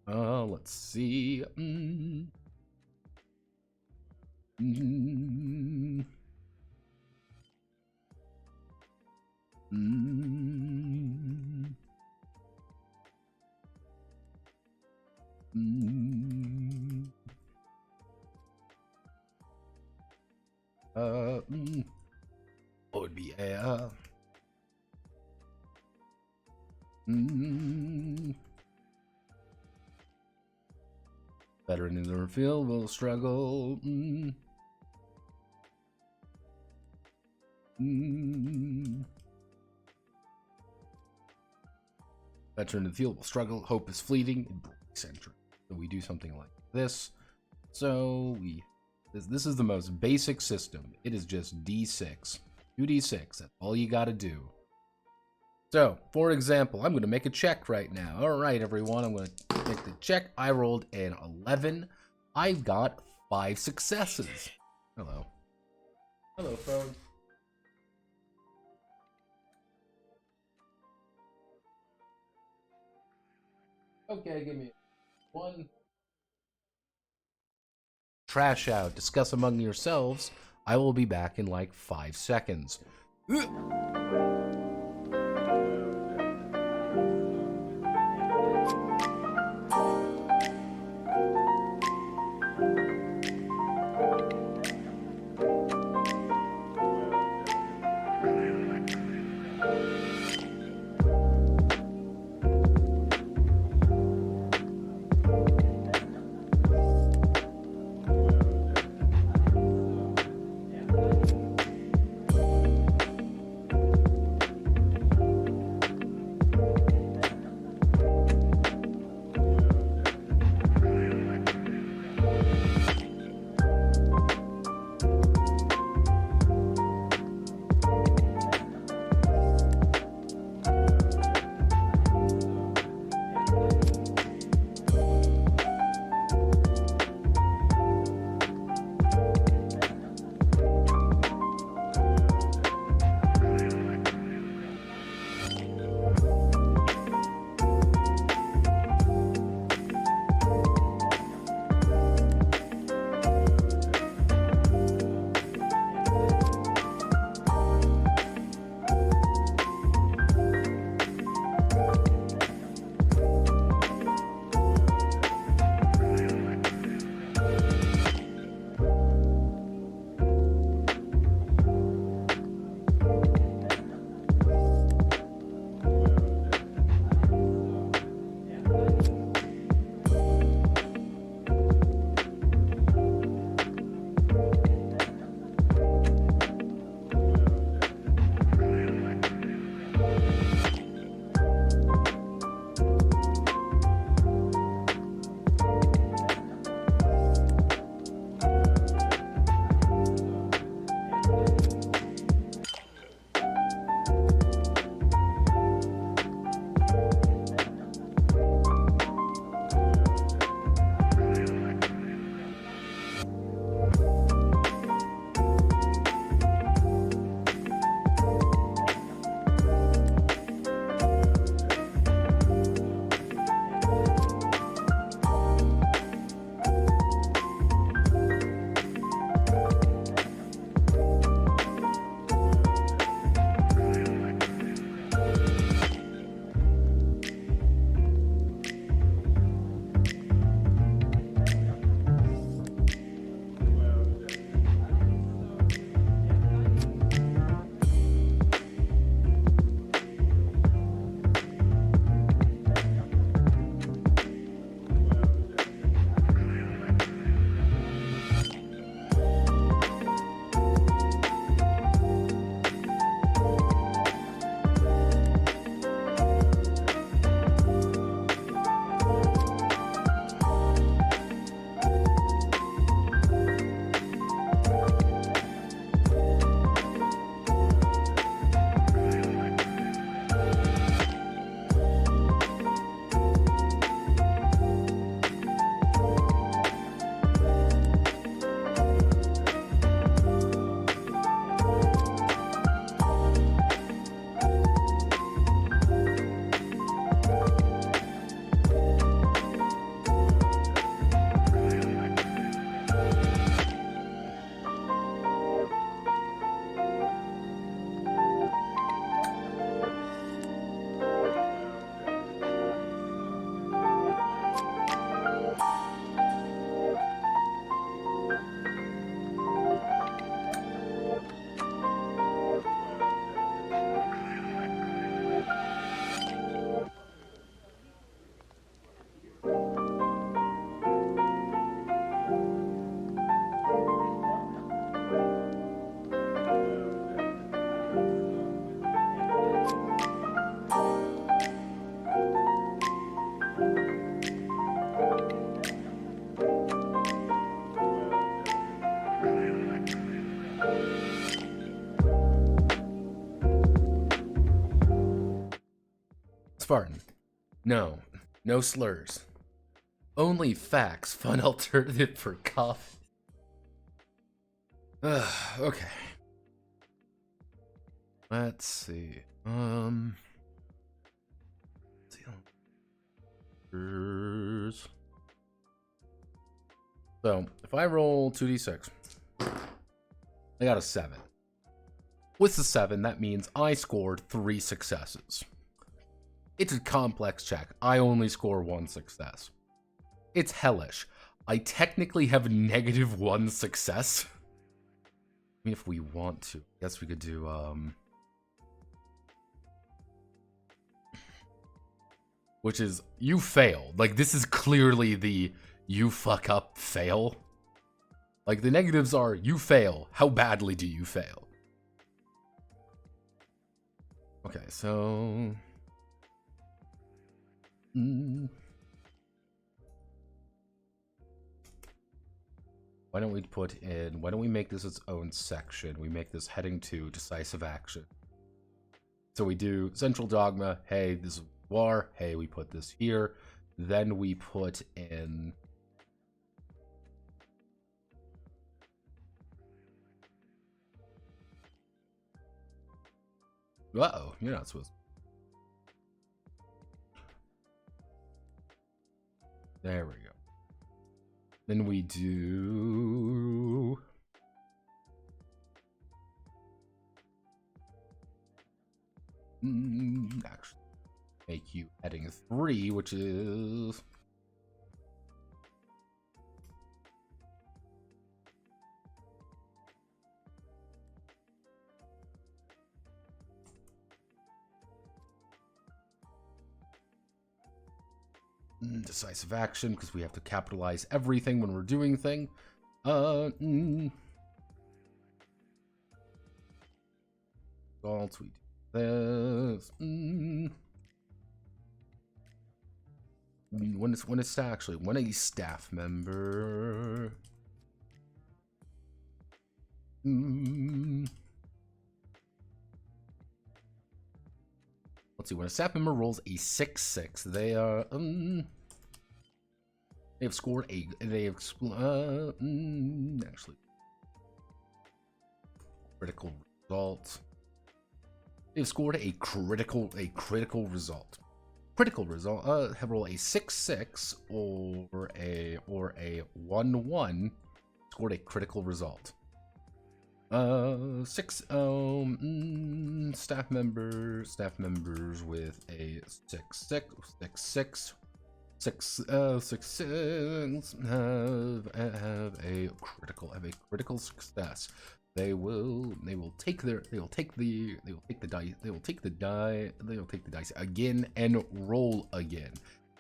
Let's see. What would be a veteran in the field will struggle. Veteran in the field will struggle. Hope is fleeting and eccentric. So we do something like this. So this is the most basic system. It is just d6, 2d6. That's all you got to do. So, for example, I'm going to make a check right now. All right, everyone, I'm going to make the check. I rolled an 11. I've got 5 successes. Hello. Hello, phone. Okay, give me 1. Trash out. Discuss among yourselves. I will be back in like 5 seconds. Spartan. No. No slurs. Only facts. Fun alternative for coffee. Okay. Let's see. So, if I roll 2d6, I got a 7. With the 7, that means I scored 3 successes. It's a complex check. I only score 1 success. It's hellish. I technically have -1 success. I mean, if we want to, I guess we could do, which is, you failed. Like, this is clearly the you fuck up fail. Like, the negatives are, you fail. How badly do you fail? Okay, so... Why don't we make this its own section? We make this heading to decisive action. So we do central dogma, hey, this is war, hey, we put this here. Then we put in... Uh-oh, you're not supposed to. There we go. Then we do... Actually, make you heading 3, which is... decisive action, because we have to capitalize everything when we're doing thing. Results, we do this. When a staff member. Let's see, when a staff member rolls a 6-6, they are they have scored a actually critical result. They've scored a critical result. Critical result. Have roll a 6-6 or a 1-1. Scored a critical result. Staff members with a 6-6 have a critical success. They will take the dice again and roll again,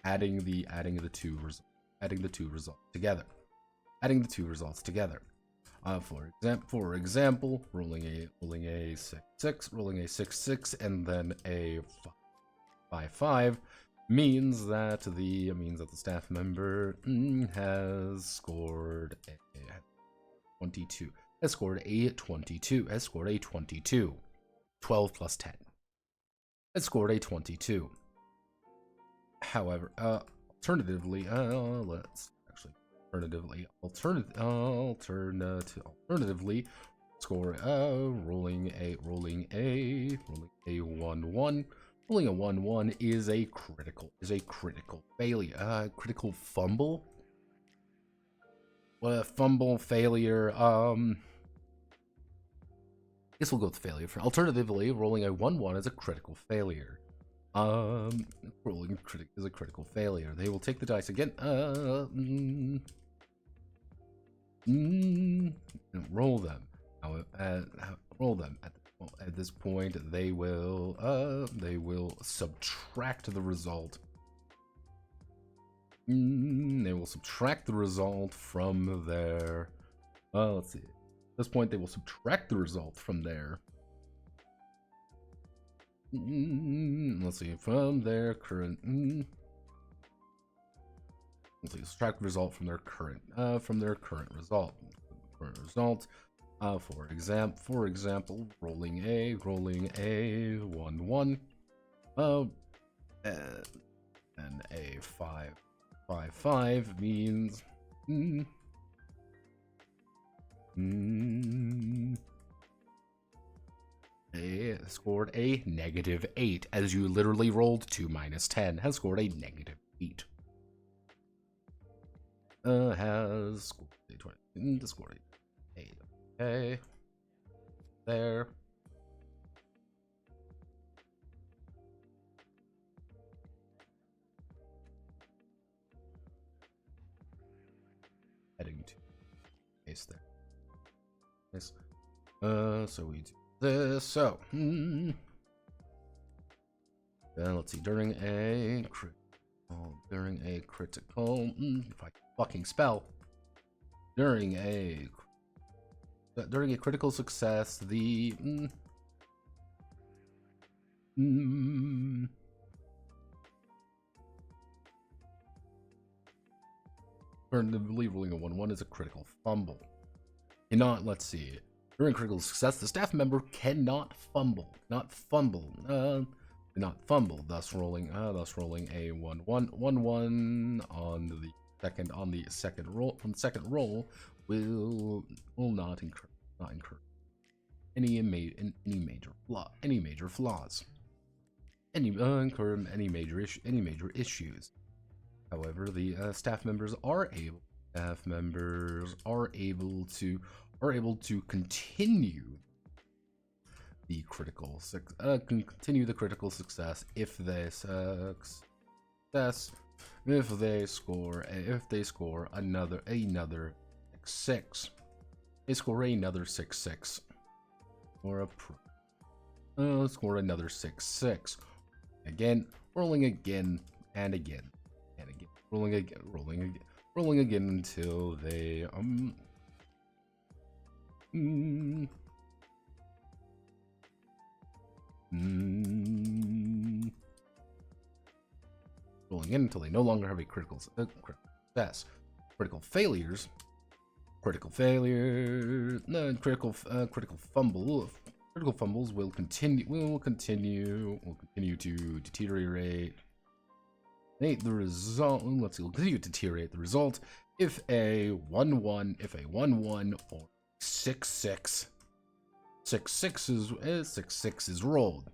adding the two results together. For example, rolling a 6-6, and then a 5-5 means that the staff member has scored a 22. Has scored a 22. 12 plus 10. Has scored a 22. However, alternatively, score rolling a 1-1. Rolling a 1-1 is a critical failure. Critical fumble. Fumble failure. I guess we'll go with failure. Alternatively, rolling a 1-1 is a critical failure. Rolling is a critical failure. They will take the dice again. And roll them. Roll them. At this point, they will subtract the result. They will subtract the result from their. Let's see. At this point, they will subtract the result from their. Let's see, from their current. Let's see, subtract the result from their current result. For example, rolling a 1-1. And a 5 means it scored a -8, as you literally rolled 2 minus 10, has scored a -8. Has scored a 20, scored a 8. Okay. There. Heading to base there. Yes. So we do this. So, let's see. During a critical, if I can fucking spell, during a critical success, the I believe rolling a 1-1 is a critical fumble. Let's see. During critical success, the staff member cannot fumble, thus rolling a 1-1 on the second roll will not incur any major flaws, any major issues. However, the staff members are able to continue the critical success if they score another 6. They score another 6-6 or score another 6-6. Again, rolling again and again and again, rolling again until they rolling in until they no longer have a critical success. Critical fumbles will continue to deteriorate. The result. Let's see. Will continue to deteriorate the result if a 1-1 or 6-6 is rolled.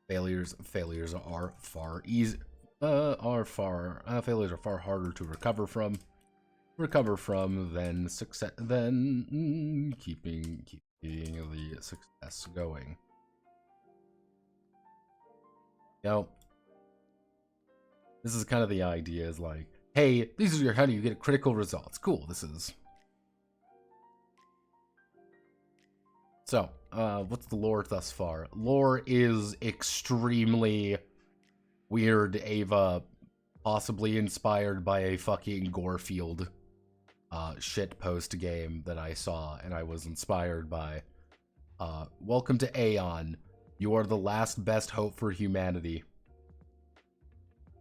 Failures are far harder to recover from than keeping the success going. Now, this is kind of the idea, is like, hey, these are how do you get critical results. Cool, this is. So, what's the lore thus far? Lore is extremely weird, Ava, possibly inspired by a fucking Gorefield shitpost game that I saw, and I was inspired by. Welcome to Aeon. You are the last best hope for humanity.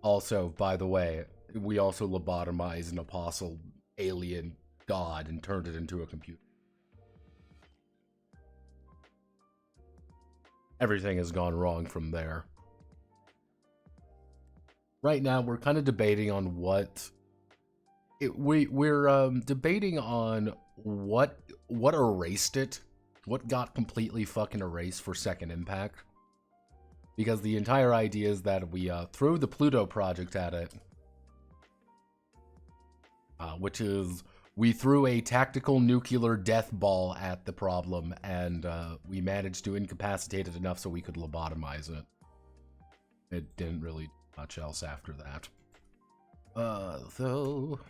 Also, by the way, we also lobotomized an apostle alien god and turned it into a computer. Everything has gone wrong from there. Right now, we're kind of debating on we're debating on what erased it, what got completely fucking erased for Second Impact. Because the entire idea is that we threw the Pluto project at it, which is we threw a tactical nuclear death ball at the problem, and we managed to incapacitate it enough so we could lobotomize it. It didn't really do much else after that. So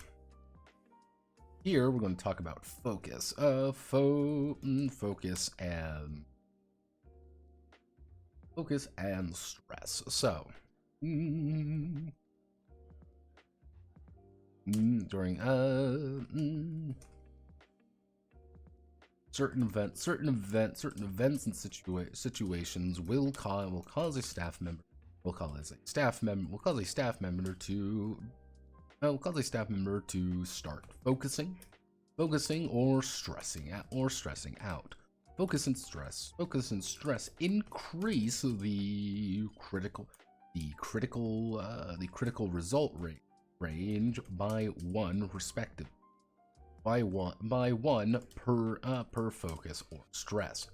here we're going to talk about focus. Focus and stress. So, during certain events and situations will cause a staff member to start focusing or stressing out. focus and stress. Focus and stress increase the critical result range by 1 respectively. By one per focus or stress.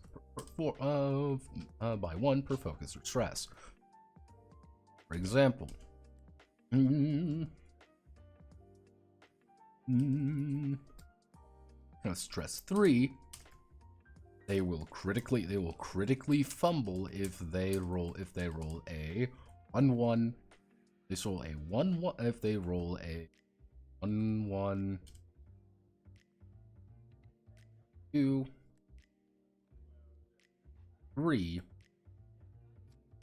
By 1 per focus or stress. For example, stress 3. They will critically fumble if they roll a 1-1. They roll a 1-1 if they roll a 1-1 2 3.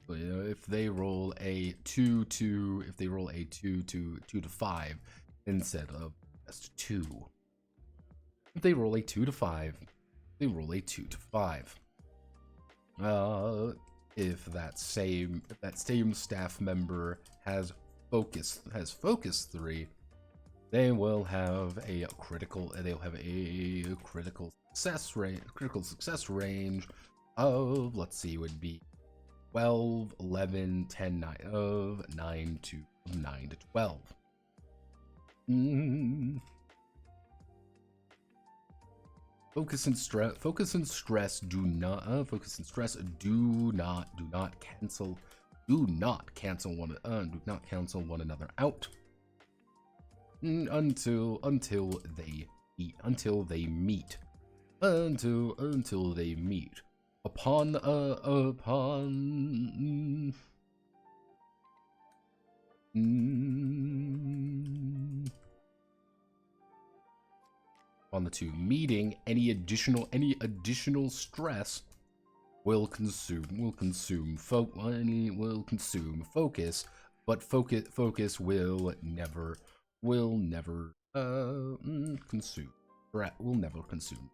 If they roll a 2-2, if they roll a 2-5 instead of just 2. If they roll a 2-5, they roll a 2-5. If that same staff member has focus 3, they will have a critical success range of, let's see, would be 12, 11, 10, 9 of 9 to 12. Focus and stress do not cancel one another out until they meet. Upon the two meeting, any additional stress will consume focus, but focus will never consume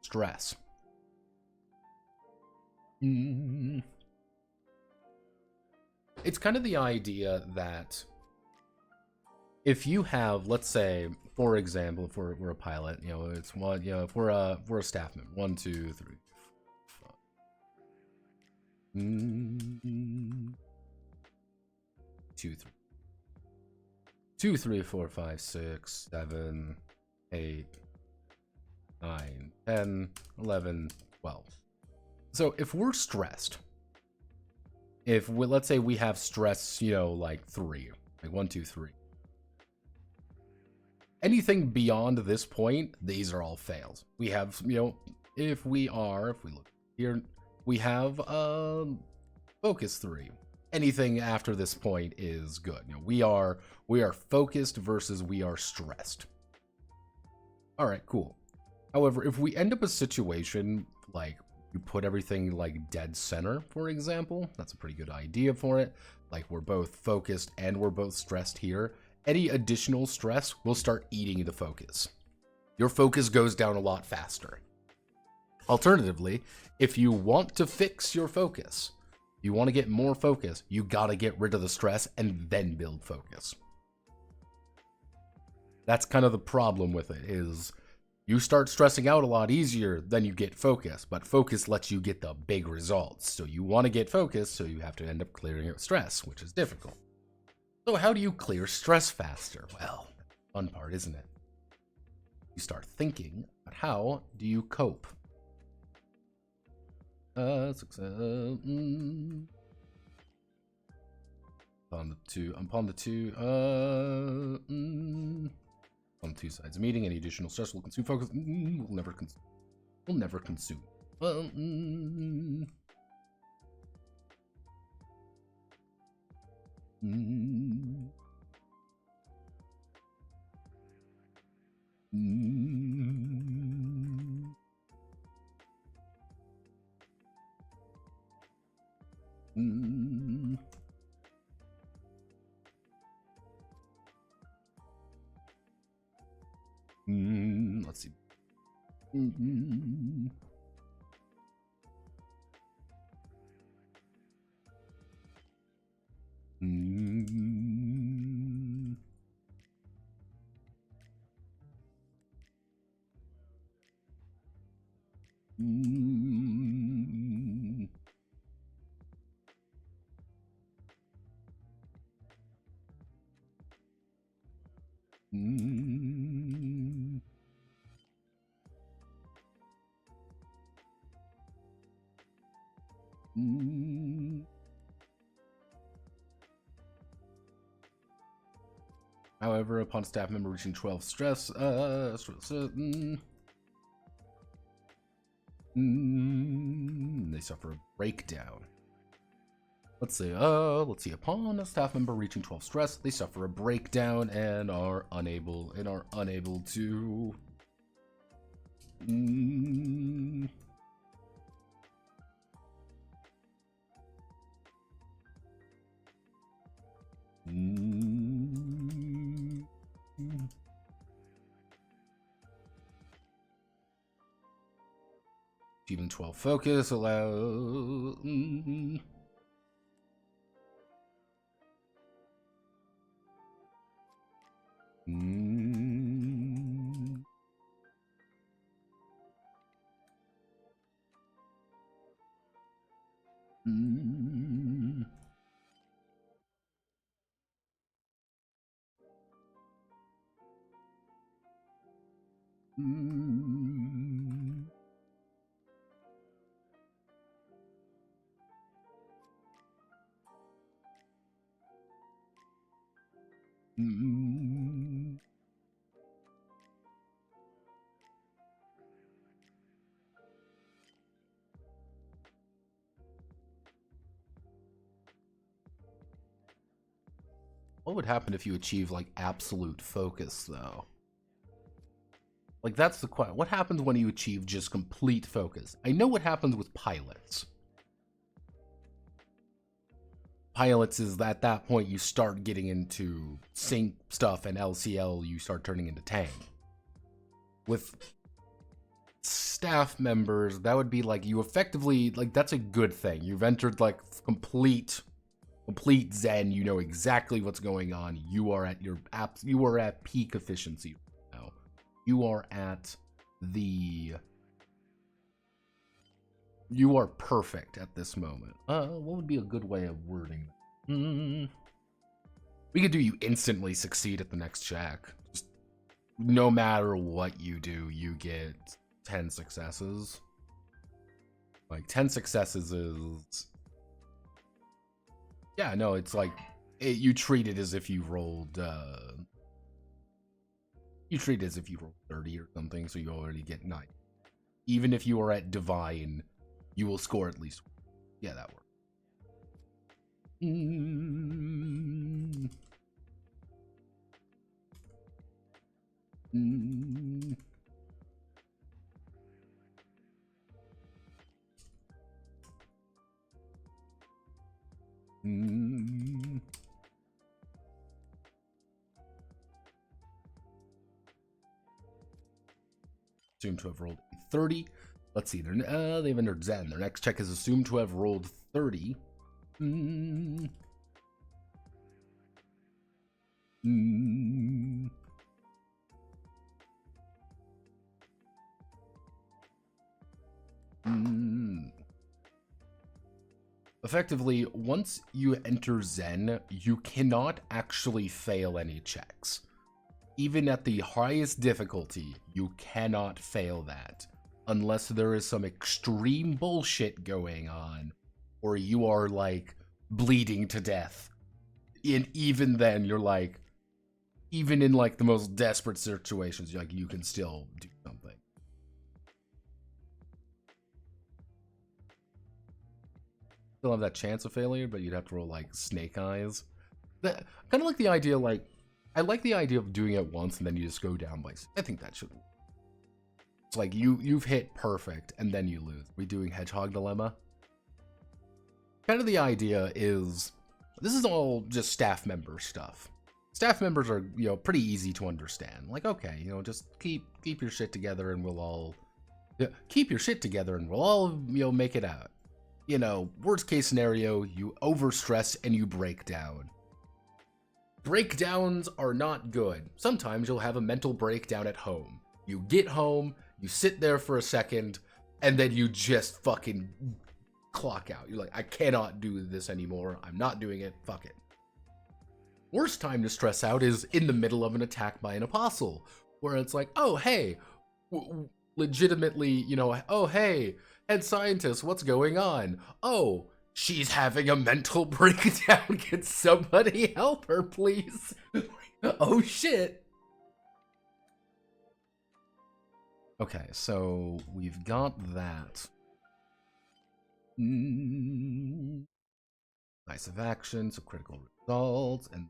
stress. It's kind of the idea that if you have, let's say, for example, if we're a pilot, it's one, if we're a staff member, 1, 2, 3, 4, 2, 3, 4, 5, 6, 7, 8, 9, 10, 11, 12. So if we're stressed, let's say we have stress, like 3, like 1, 2, 3. Anything beyond this point, these are all fails. We have, if we look here, we have focus 3. Anything after this point is good. We are focused versus we are stressed. All right, cool. However, if we end up a situation like you put everything like dead center, for example, that's a pretty good idea for it. Like we're both focused and we're both stressed here. Any additional stress will start eating the focus. Your focus goes down a lot faster. Alternatively, if you want to fix your focus, you want to get more focus, you gotta get rid of the stress and then build focus. That's kind of the problem with it, is you start stressing out a lot easier than you get focus, but focus lets you get the big results. So you want to get focus, so you have to end up clearing out stress, which is difficult. So how do you clear stress faster? Well, fun part, isn't it? You start thinking, but how do you cope? On two sides of meeting, any additional stress will consume focus. Will never consume. Let's see. Mm. Mm. However, upon staff member reaching 12 stress, they suffer a breakdown. Let's see, upon a staff member reaching 12 stress, they suffer a breakdown and are unable to achieving 12 focus allow What would happen if you achieve, like, absolute focus, though? Like, that's the question. What happens when you achieve just complete focus? I know what happens with pilots. Pilots is that at that point you start getting into sync stuff, and LCL you start turning into Tang. With staff members, that would be like you effectively, like, that's a good thing. You've entered, like, complete Zen. You know exactly what's going on. You are at your you are at peak efficiency right now. You are at you are perfect at this moment. What would be a good way of wording that? We could do you instantly succeed at the next check. Just no matter what you do, you get 10 successes. Like, 10 successes is... Yeah, no, it's like, you treat it as if you rolled, you treat it as if you rolled 30 or something, so you already get 9. Even if you are at Divine, you will score at least. Yeah, that works. Assumed to have rolled 30. Let's see. They've entered Zen. Their next check is assumed to have rolled 30. Effectively, once you enter Zen, you cannot actually fail any checks. Even at the highest difficulty, you cannot fail that. Unless there is some extreme bullshit going on, or you are, like, bleeding to death. And even then, you're like, even in, like, the most desperate situations, like, you can still do something. Still have that chance of failure, but you'd have to roll, like, snake eyes. Kind of like the idea, like, I like the idea of doing it once and then you just go down by... I think that should... It's like, you've hit perfect and then you lose. We doing Hedgehog Dilemma? Kind of the idea is... This is all just staff member stuff. Staff members are, you know, pretty easy to understand. Like, okay, you know, just keep your shit together and we'll all... Keep your shit together and we'll all, you know, make it out. You know, worst case scenario, you overstress and you break down. Breakdowns are not good. Sometimes you'll have a mental breakdown at home. You get home, you sit there for a second, and then you just fucking clock out. You're like, I cannot do this anymore. I'm not doing it. Fuck it. Worst time to stress out is in the middle of an attack by an apostle, where it's like, oh, hey, legitimately, you know, oh, hey, head scientist, what's going on? Oh, she's having a mental breakdown. Can somebody help her, please? Oh, shit. Okay, so we've got that. Decisive action, so critical results, and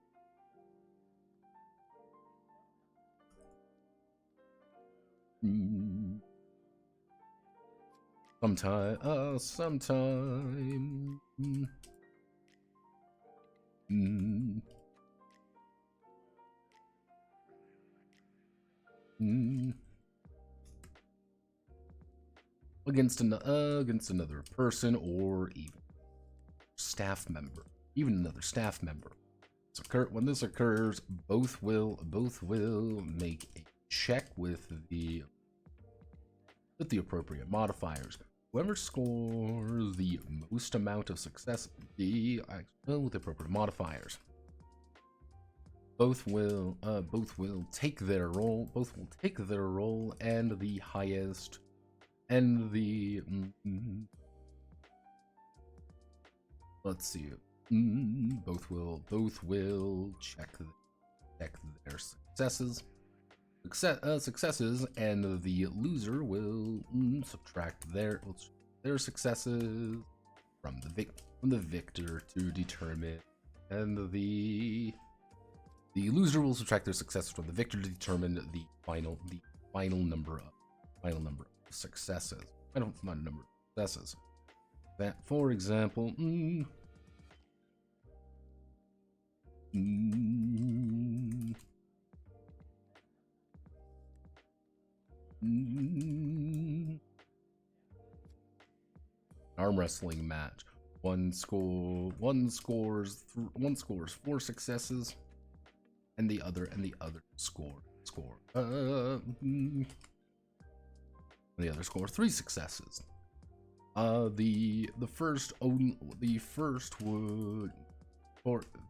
sometime. Against another person or even staff member, even another staff member. When this occurs, both will make a check with the appropriate modifiers. Whoever scores the most amount of success, with the appropriate modifiers. Both will take their role. Both will take their role, and the highest, and the let's see. Both will check their successes. Successes, and the loser will subtract their successes from the victor to determine, and the loser will subtract their successes from the victor to determine the final number of successes. Final number of successes. That, for example, arm wrestling match. One scores 4 successes, and the other score 3 successes. The first would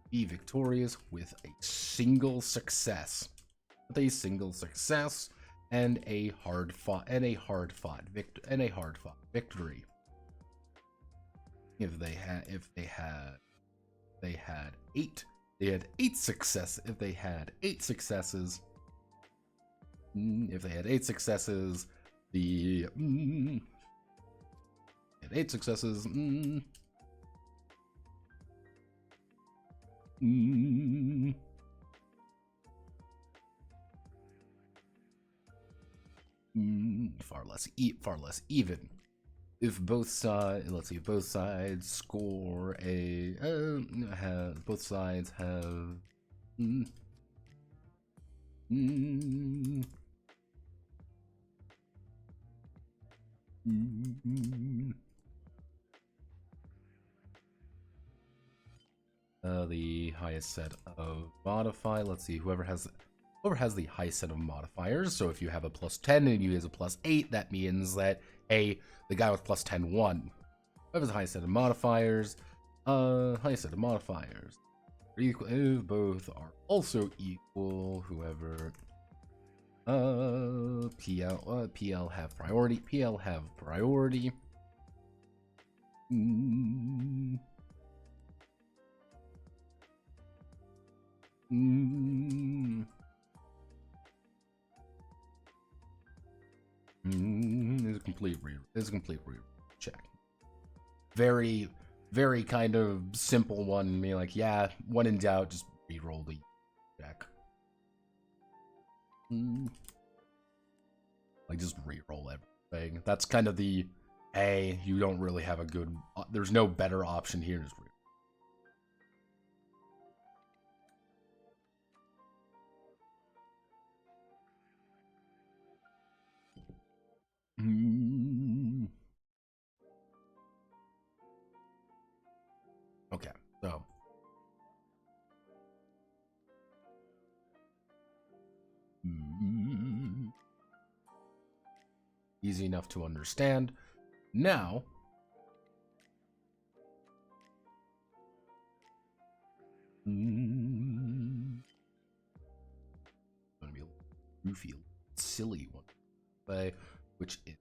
be victorious with a single success. And a hard fought victory. If they had 8 successes. If they had 8 successes, the had 8 successes. Far less even. If both sides, let's see, if both sides score both sides have the highest set of modify. Let's see, whoever has the highest set of modifiers. So if you have a +10 and you use a +8, that means that the guy with +10 won. Whoever's the highest set of modifiers, equal. If both are also equal, whoever PL have priority. Is a complete check. Very, very kind of simple one. I mean, like, yeah, when in doubt, just reroll the check. Like, just reroll everything. That's kind of the, hey, you don't really have a good, there's no better option here. Just okay, so easy enough to understand. Now, goofy, silly one, play, which is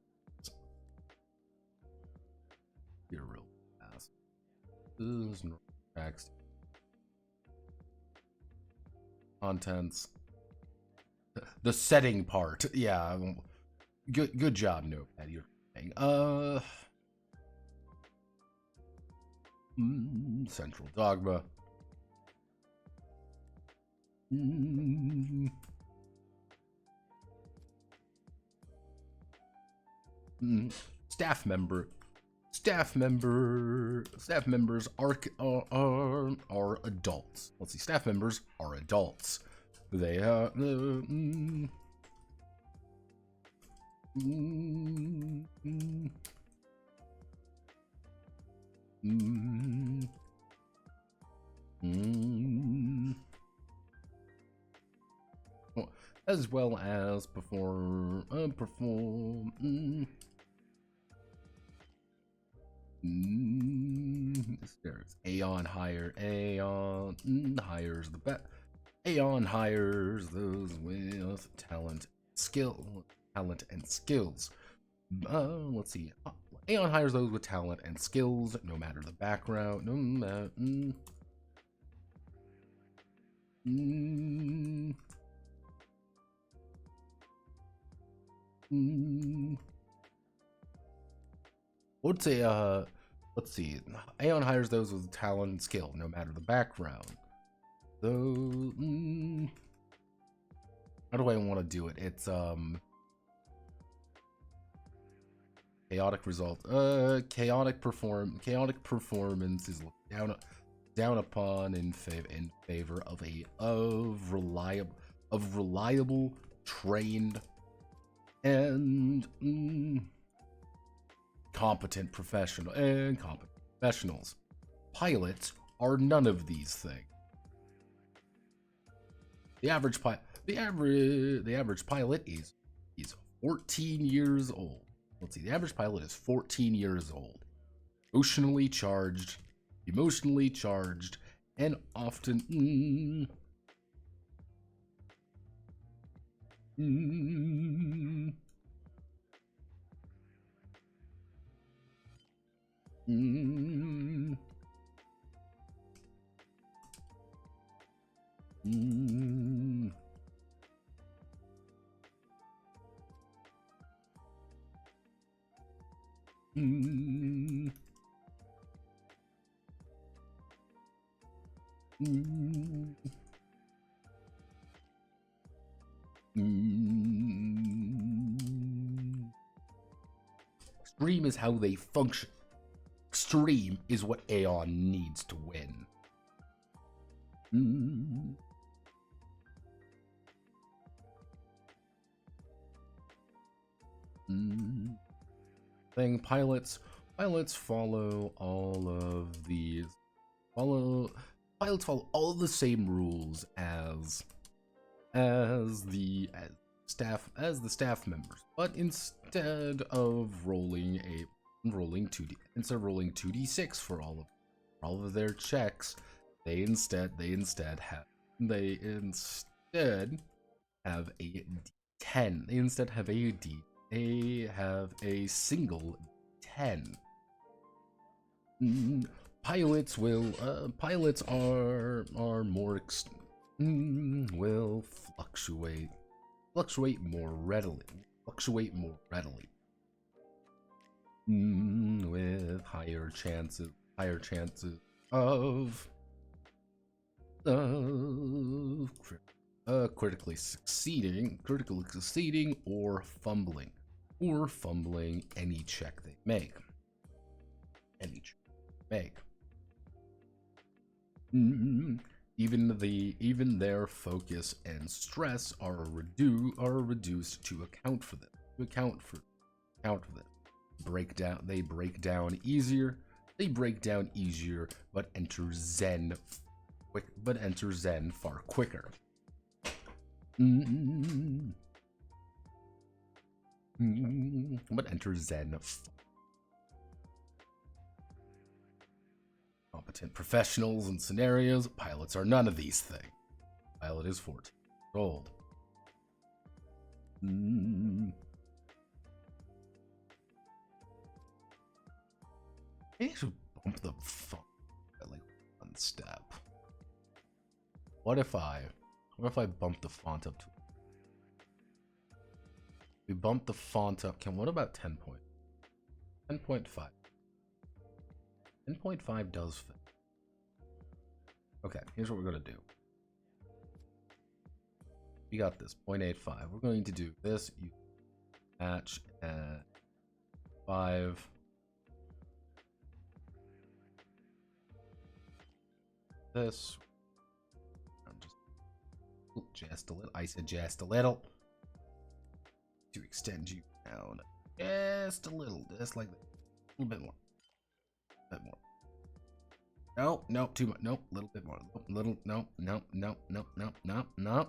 you're real fast. There's no text, contents, the setting part. Yeah, good job, Notepad. You're saying, central dogma. Staff members are adults. Let's see, staff members are adults. They as well as perform there's Aeon hires the best. Aeon hires those with talent and skills. Let's see. Aeon hires those with talent and skills, no matter the background. Would say, let's see. Aeon hires those with talent and skill, no matter the background. So, how do I want to do it? It's chaotic result. Chaotic performance is looked down upon in favor of reliable, trained, and competent professionals. Pilots are none of these things. The average pilot is 14 years old. Let's see, the average pilot is 14 years old. Emotionally charged, and often Extreme is how they function. Extreme is what Aeon needs to win. Thing pilots follow all of these. Pilots follow all the same rules as the staff members, but instead of rolling 2d6 for all of their checks, they instead have a d10. They have a single 10. Pilots are more will fluctuate more readily. With higher chances of critically succeeding or fumbling any check they make. Even their focus and stress are reduced to account for this. They break down easier, but enter Zen far quicker. But enter Zen. Competent professionals and scenarios. Pilots are none of these things. Pilot is 14 years old. I should bump the font at like one step. What if I bump the font up to? We bump the font up. What about 10 point? 10.5. 10.5 does fit. Okay, here's what we're gonna do. We got this 0.85. We're going to do this. You match at 5. This. I'm just a little. I said just a little. To extend you down just a little, just like that. A little bit more. A bit more. No, no, too much. Nope, a little bit more. Little, no, no, no, no, no, no, no.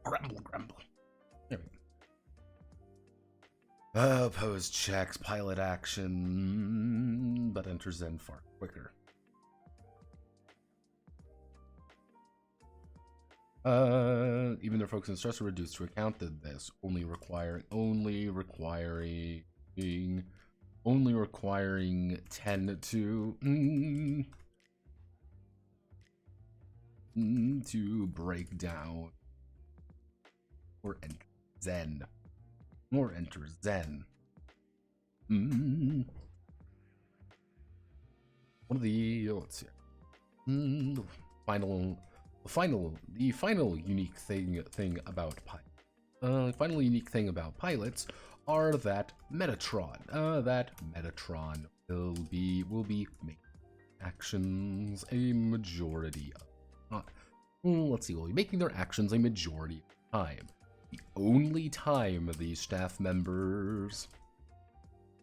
Grumble, grumble. There we go. Pose checks, pilot action, but enters Zen far quicker. Even their focus and stress are reduced to account that this only requiring 10 to break down or enter Zen. Or enter Zen. One of the let's see. The final unique thing about pilots are that Metatron will be making actions a majority of let's see, will be making their actions a majority of the time. The only time these staff members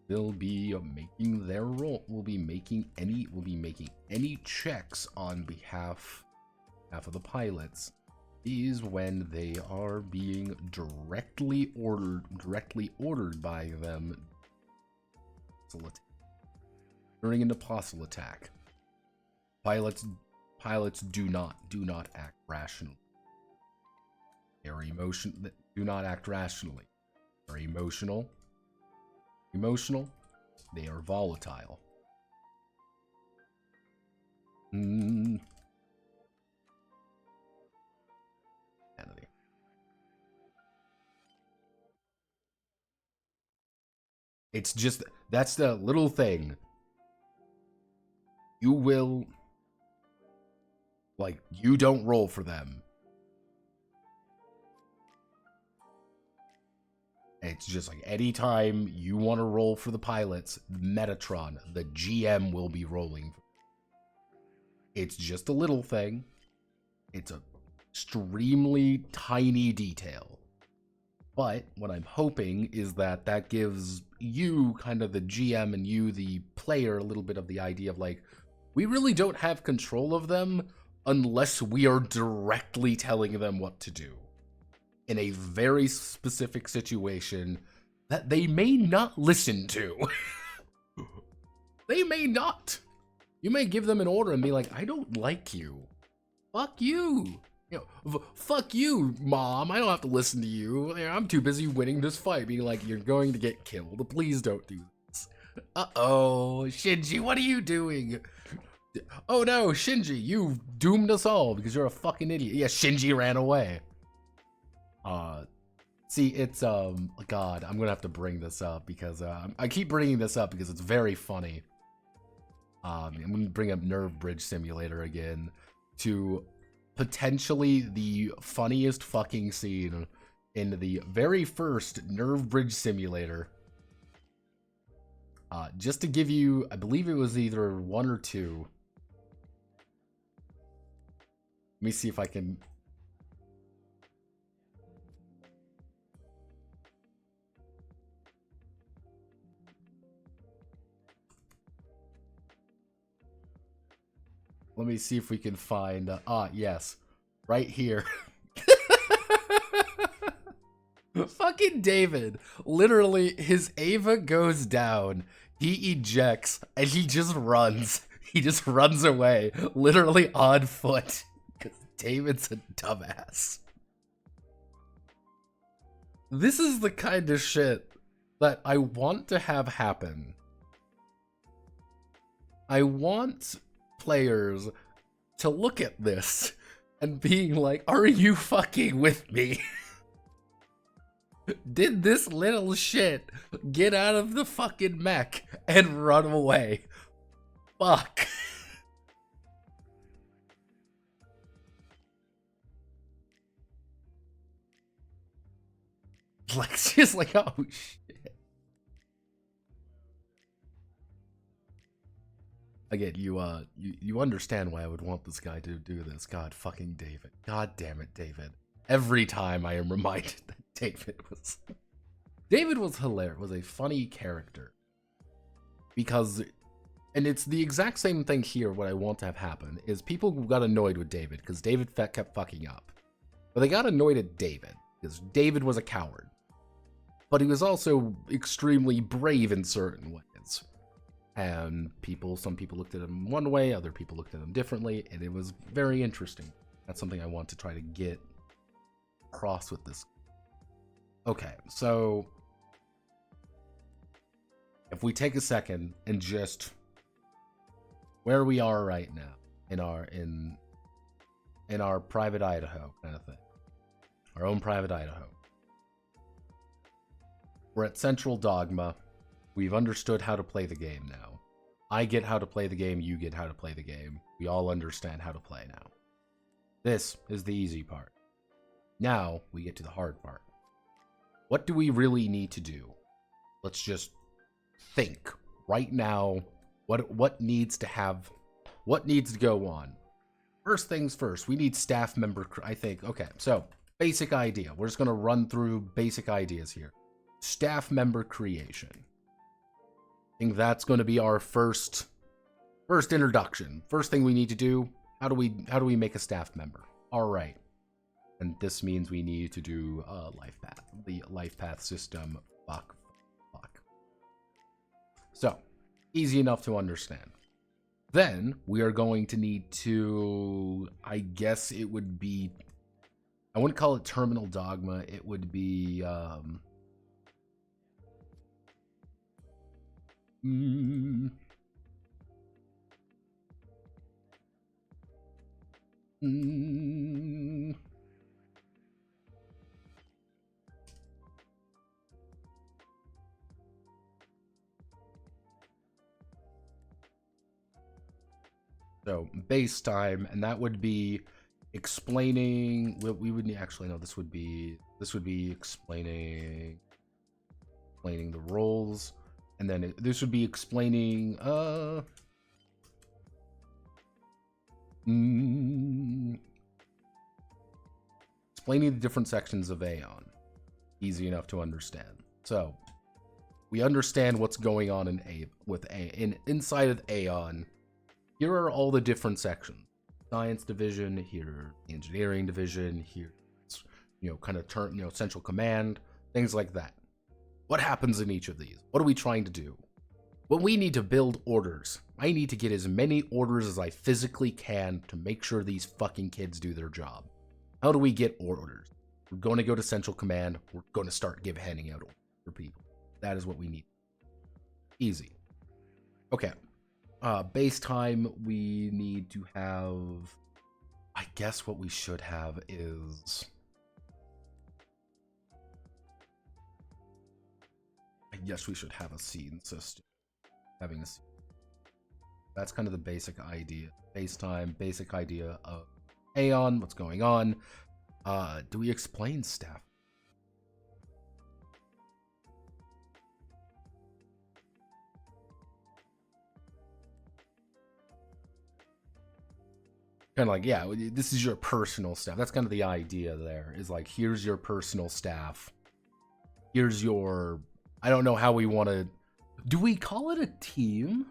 will be making their role will be making any checks on behalf of the pilots is when they are being directly ordered by them during an apostle attack. Pilots do not act rationally. Do not act rationally. They're emotional. They are volatile. It's just, that's the little thing. You will, like, you don't roll for them. It's just like anytime you want to roll for the pilots, Metatron, the GM, will be rolling. It's just a little thing. It's a extremely tiny detail. But what I'm hoping is that that gives you, kind of the GM, and you, the player, a little bit of the idea of like, we really don't have control of them unless we are directly telling them what to do in a very specific situation that they may not listen to. They may not. You may give them an order and be like, I don't like you. Fuck you. You know, fuck you, Mom. I don't have to listen to you. I'm too busy winning this fight. Being like, you're going to get killed. Please don't do this. Uh-oh. Shinji, what are you doing? Oh no, Shinji, you've doomed us all because you're a fucking idiot. Yeah, Shinji ran away. See, it's, God, I'm gonna have to bring this up because, I keep bringing this up because it's very funny. I'm gonna bring up Nerve Bridge Simulator again to potentially the funniest fucking scene in the very first Nerve Bridge Simulator. Just to give you, I believe it was either 1 or 2. Let me see if I can... Let me see if we can find... yes. Right here. Fucking David. Literally, his Ava goes down. He ejects and he just runs. He just runs away, literally on foot, because David's a dumbass. This is the kind of shit that I want to have happen. I want players to look at this and being like, are you fucking with me? Did this little shit get out of the fucking mech and run away? Fuck. Like, just like, oh shit. Again, you understand why I would want this guy to do this. God fucking David. God damn it, David. Every time I am reminded that David was hilarious, was a funny character. Because, and it's the exact same thing here, what I want to have happen, is people got annoyed with David, because David kept fucking up. But they got annoyed at David, because David was a coward. But he was also extremely brave in certain ways. And some people looked at him one way, other people looked at him differently, and it was very interesting. That's something I want to try to get across with this. Okay, so if we take a second and just where we are right now in our private Idaho kind of thing, our own private Idaho. We're at Central Dogma. We've understood how to play the game now. I get how to play the game, you get how to play the game. We all understand how to play now. This is the easy part. Now we get to the hard part. What do we really need to do? Let's just think right now. What needs to go on? First things first, we need staff member, I think. Okay, so basic idea. We're just going to run through basic ideas here. Staff member creation. I think that's going to be our first introduction. First thing we need to do, how do we make a staff member? All right. And this means we need to do life path. The life path system. Fuck. So, easy enough to understand. Then we are going to need to, I guess it would be, I wouldn't call it terminal dogma. It would be so base time, and that would be explaining what we would need. Actually, no, this would be explaining the roles, and then this would be explaining explaining the different sections of Aeon. Easy enough to understand. So we understand what's going on inside of Aeon. Here are all the different sections. Science division, here engineering division, here kind of central command, things like that. What happens in each of these? What are we trying to do? Well, we need to build orders. I need to get as many orders as I physically can to make sure these fucking kids do their job. How do we get orders? We're going to go to central command. We're going to start handing out orders for people. That is what we need. Easy. Okay. Base time, we need to have, I guess what we should have is, I guess we should have a scene system. Having a scene. That's kind of the basic idea. Base time, basic idea of Aeon, what's going on. Do we explain staff? Kind of like, yeah, this is your personal staff. That's kind of the idea there, is like, here's your personal staff. Here's your, I don't know how we want to, do we call it a team?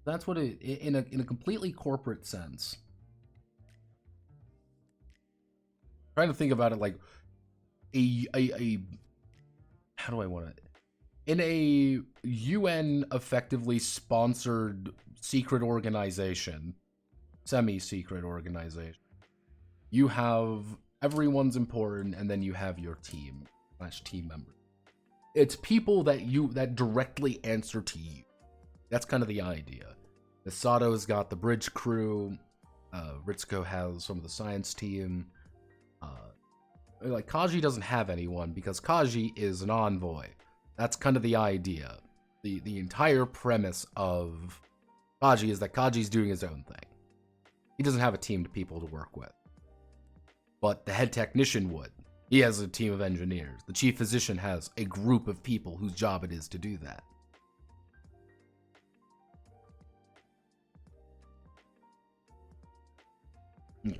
That's what it, in a completely corporate sense. I'm trying to think about it like a how do I want to, in a UN effectively sponsored secret organization, semi-secret organization, you have everyone's important, and then you have your team / team members. It's people that directly answer to you. That's kind of the idea. Misato's got the bridge crew. Ritsuko has some of the science team. Like Kaji doesn't have anyone because Kaji is an envoy. That's kind of the idea. The entire premise of Kaji is that Kaji's doing his own thing. He doesn't have a team of people to work with. But the head technician would. He has a team of engineers. The chief physician has a group of people whose job it is to do that. Okay.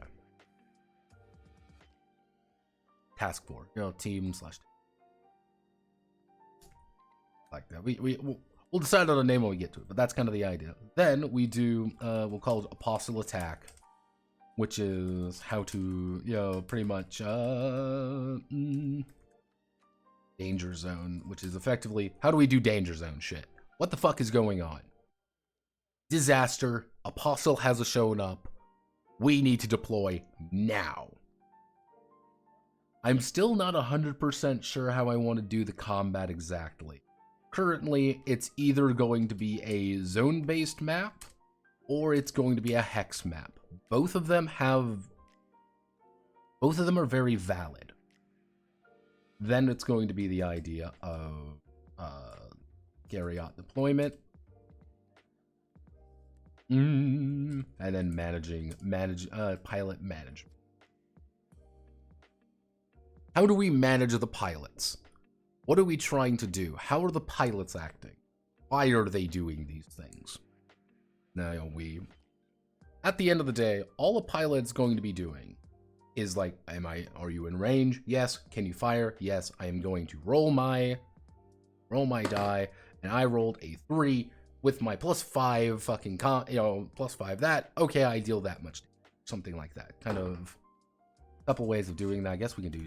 Task force, team / like that. We'll decide on a name when we get to it, but that's kind of the idea. Then we do, we'll call it Apostle Attack, which is how to, pretty much, Danger Zone, which is effectively, how do we do Danger Zone shit? What the fuck is going on? Disaster, Apostle has shown up, we need to deploy now. I'm still not 100% sure how I want to do the combat exactly. Currently, it's either going to be a zone-based map, or it's going to be a hex map. Both of them are very valid. Then it's going to be the idea of Iscariot deployment. And then pilot management. How do we manage the pilots? What are we trying to do? How are the pilots acting? Why are they doing these things? Now, at the end of the day, all a pilot's going to be doing is like, are you in range? Yes. Can you fire? Yes. I am going to roll my die, and I rolled a 3 with my +5 fucking +5 that. Okay, I deal that much, something like that. Kind of a couple ways of doing that. I guess we can do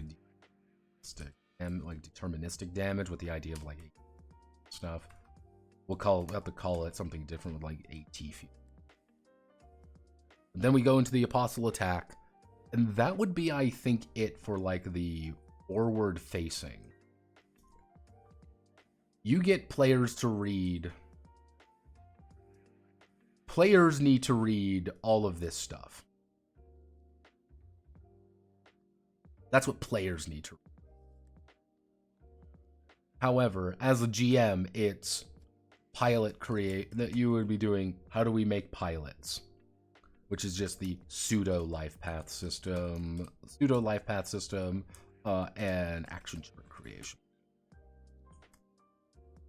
deterministic damage with the idea of like stuff. We'll have to call it something different with like AT. Then we go into the Apostle Attack, and that would be, I think, it for like the forward facing. You get players to read. Players need to read all of this stuff. That's what players need to read. However, as a GM, it's pilot that you would be doing. How do we make pilots? Which is just the pseudo life path system, and action chart creation.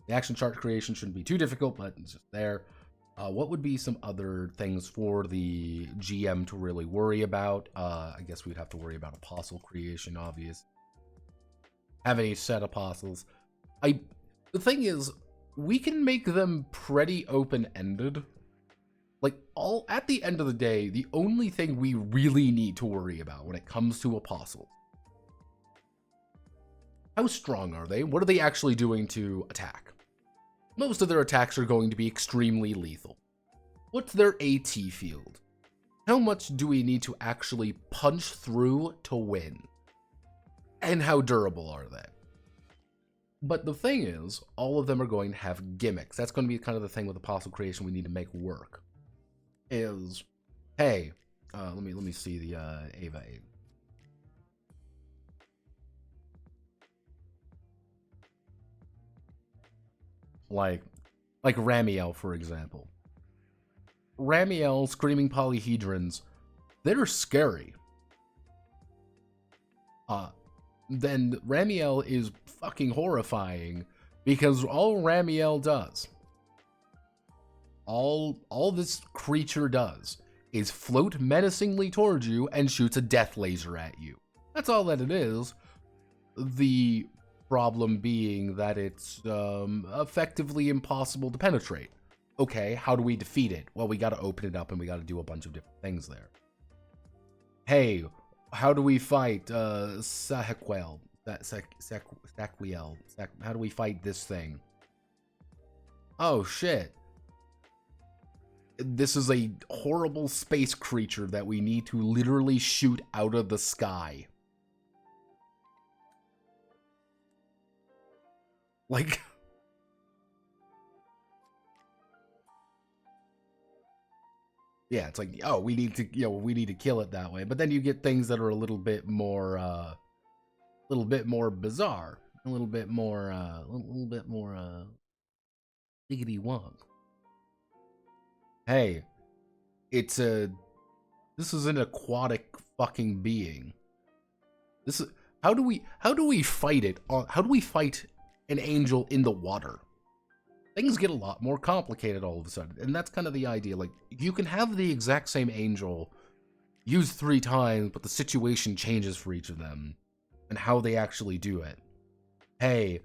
The action chart creation shouldn't be too difficult, but it's just there. What would be some other things for the GM to really worry about? I guess we'd have to worry about apostle creation, obvious. Have any set apostles. The thing is, we can make them pretty open-ended. Like, at the end of the day, the only thing we really need to worry about when it comes to apostles. How strong are they? What are they actually doing to attack? Most of their attacks are going to be extremely lethal. What's their AT field? How much do we need to actually punch through to win? And how durable are they? But the thing is, all of them are going to have gimmicks. That's going to be kind of the thing with apostle creation we need to make work. Is, hey, let me see the Ava 8. Like Ramiel, for example. Ramiel, screaming polyhedrons, they're scary. Then Ramiel is fucking horrifying because all Ramiel does, all this creature does is float menacingly towards you and shoots a death laser at you. That's all that it is. The problem being that it's effectively impossible to penetrate. Okay, how do we defeat it? Well, we got to open it up and we got to do a bunch of different things there. Hey, how do we fight Sahequel? Saquiel? How do we fight this thing? Oh, shit. This is a horrible space creature that we need to literally shoot out of the sky. Like... yeah, it's like, oh, we need to, we need to kill it that way. But then you get things that are a little bit more bizarre. A little bit more diggity wonk. Hey, this is an aquatic fucking being. This is, how do we fight it? How do we fight an angel in the water? Things get a lot more complicated all of a sudden, and that's kind of the idea. Like, you can have the exact same angel used 3 times, but the situation changes for each of them, and how they actually do it. Hey,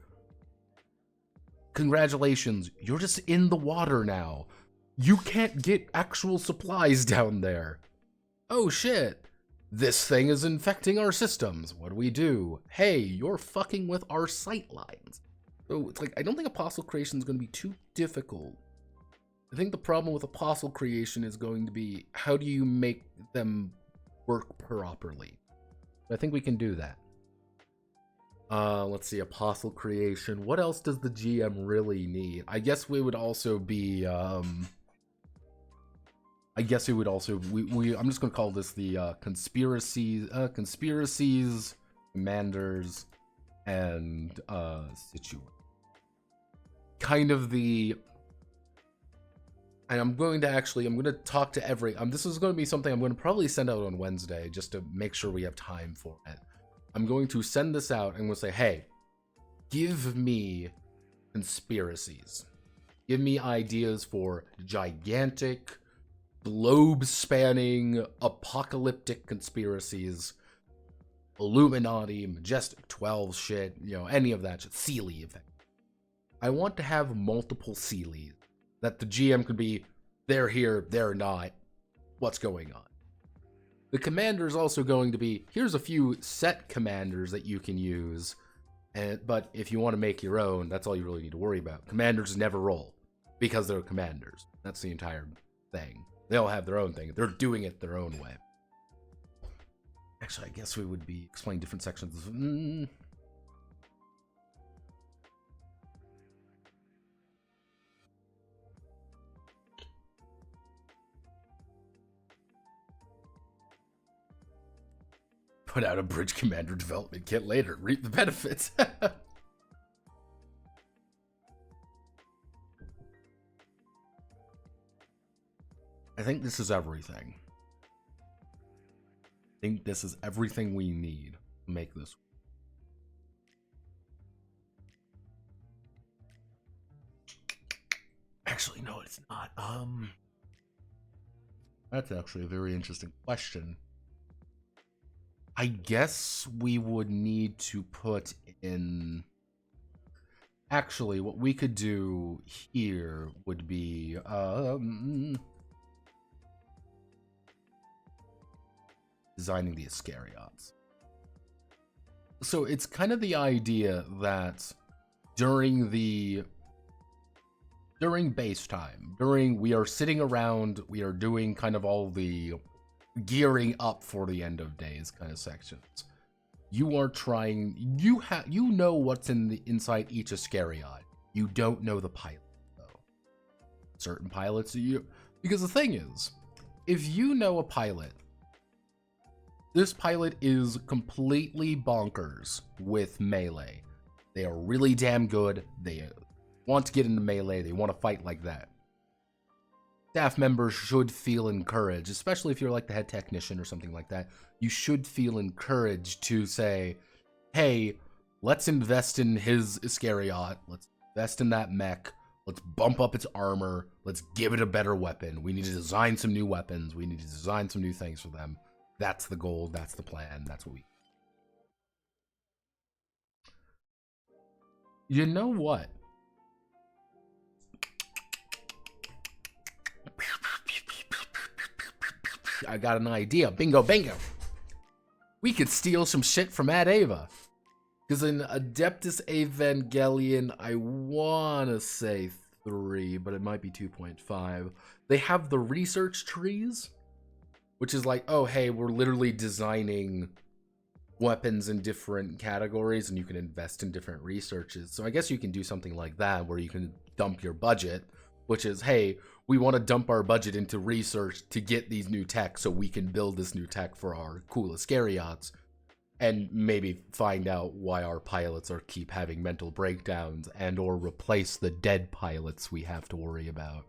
congratulations, you're just in the water now. You can't get actual supplies down there. Oh shit, this thing is infecting our systems. What do we do? Hey, you're fucking with our sight lines. So it's like, I don't think apostle creation is going to be too difficult. I think the problem with apostle creation is going to be, how do you make them work properly? I think we can do that. Let's see, apostle creation. What else does the GM really need? I guess we would also be, I'm just going to call this the conspiracies, commanders, and situation. Kind of the, and I'm going to talk to every, this is going to be something I'm going to probably send out on Wednesday just to make sure we have time for it. I'm going to send this out and I'm going to say, hey, give me conspiracies. Give me ideas for gigantic, globe-spanning, apocalyptic conspiracies. Illuminati, Majestic 12 shit, any of that shit. Sealy effect. I want to have multiple Sealies. That the GM could be, they're here, they're not. What's going on? The commander is also going to be, here's a few set commanders that you can use. But if you want to make your own, that's all you really need to worry about. Commanders never roll because they're commanders. That's the entire thing. They all have their own thing. They're doing it their own way. Actually, I guess we would be explaining different sections. Put out a bridge commander development kit later. Reap the benefits. I think this is everything. I think this is everything we need to make this. Actually, no, it's not. That's actually a very interesting question. I guess we would need to put in... Actually, what we could do here would be... designing the Iscariots. So it's kind of the idea that during base time, we are sitting around, we are doing kind of all the gearing up for the end of days kind of sections. You are trying, you know what's inside each Iscariot. You don't know the pilot though. Certain pilots, because the thing is, if you know a pilot, this pilot is completely bonkers with melee. They are really damn good. They want to get into melee. They want to fight like that. Staff members should feel encouraged, especially if you're like the head technician or something like that. You should feel encouraged to say, hey, let's invest in his Iscariot. Let's invest in that mech. Let's bump up its armor. Let's give it a better weapon. We need to design some new weapons. We need to design some new things for them. That's the goal. That's the plan. That's what we... You know what? I got an idea. Bingo, bingo. We could steal some shit from Ad Ava. Because in Adeptus Evangelion, I want to say 3, but it might be 2.5. They have the research trees, which is like, oh, hey, we're literally designing weapons in different categories and you can invest in different researches. So I guess you can do something like that where you can dump your budget, which is, hey, we want to dump our budget into research to get these new tech so we can build this new tech for our cool Iscariots, and maybe find out why our pilots are keep having mental breakdowns and or replace the dead pilots we have to worry about.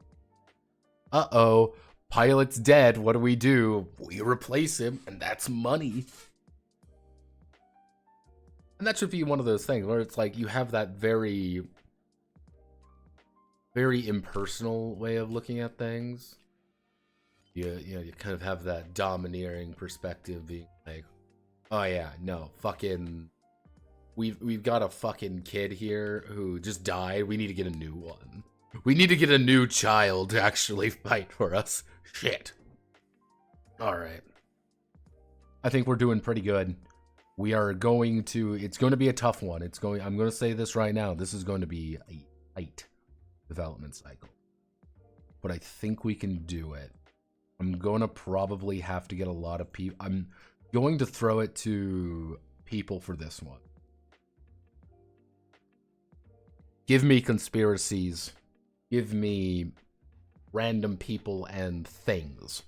Uh-oh, pilot's dead, what do? We replace him, and that's money. And that should be one of those things where it's like you have that very, very impersonal way of looking at things. You kind of have that domineering perspective being like, oh yeah, no, fucking, we've got a fucking kid here who just died. We need to get a new one. We need to get a new child to actually fight for us. Shit. All right. I think we're doing pretty good. We are going to, it's going to be a tough one. I'm going to say this right now. This is going to be a tight development cycle. But I think we can do it. I'm going to probably have to get a lot of people. I'm going to throw it to people for this one. Give me conspiracies. Give me random people and things.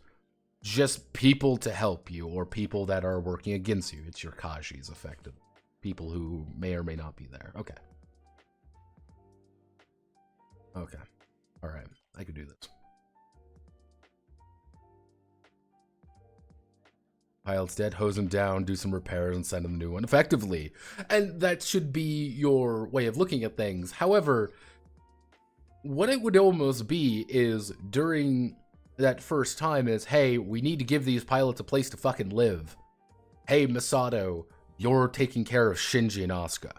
Just people to help you, or people that are working against you. It's your Kajis, effectively. People who may or may not be there. Okay. Okay. Alright. I could do this. Pilot's dead, hose him down, do some repairs, and send him a new one. Effectively. And that should be your way of looking at things. However, what it would almost be is during that first time is, hey, we need to give these pilots a place to fucking live. Hey, Masato, you're taking care of Shinji and Asuka.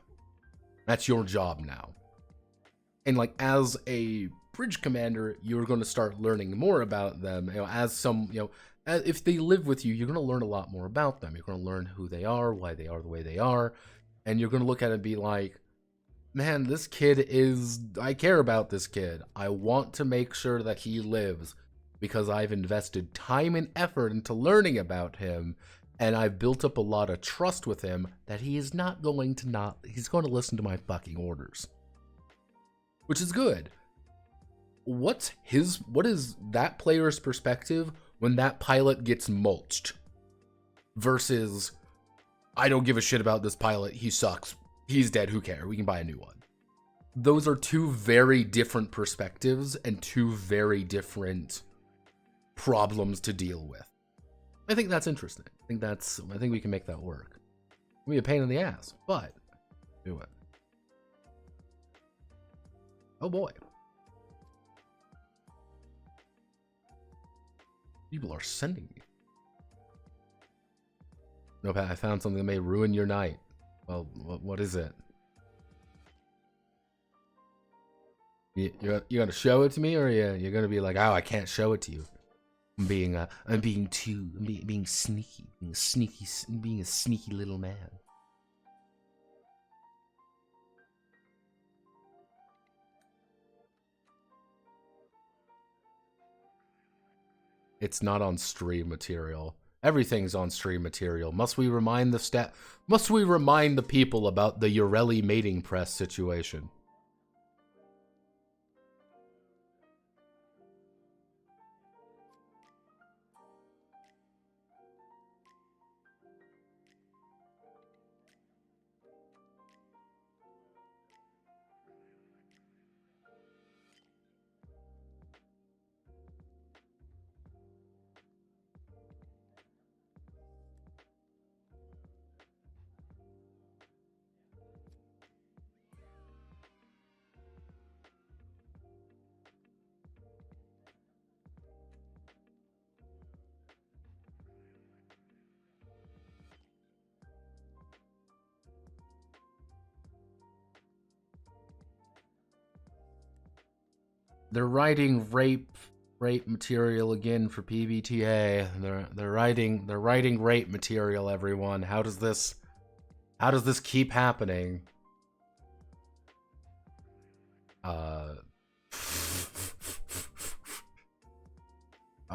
That's your job now. And like, as a bridge commander, you're going to start learning more about them. If they live with you, you're going to learn a lot more about them. You're going to learn who they are, why they are the way they are. And you're going to look at it and be like, man, this kid I care about this kid. I want to make sure that he lives because I've invested time and effort into learning about him. And I've built up a lot of trust with him that he's going to listen to my fucking orders. Which is good. What is that player's perspective when that pilot gets mulched? Versus, I don't give a shit about this pilot, he sucks, he's dead, who cares, we can buy a new one. Those are two very different perspectives and two very different problems to deal with. I think that's interesting. I think we can make that work. It'll be a pain in the ass, but do it. Oh boy. People are sending me. Nope, I found something that may ruin your night. Well, what is it? You're gonna show it to me, or you're gonna be like, oh, I can't show it to you. I'm being sneaky, being a sneaky little man. It's not on stream material. Everything's on stream material. Must we remind the people about the Urelli mating press situation? They're writing rape material again for PBTA. They're writing rape material, everyone. How does this keep happening?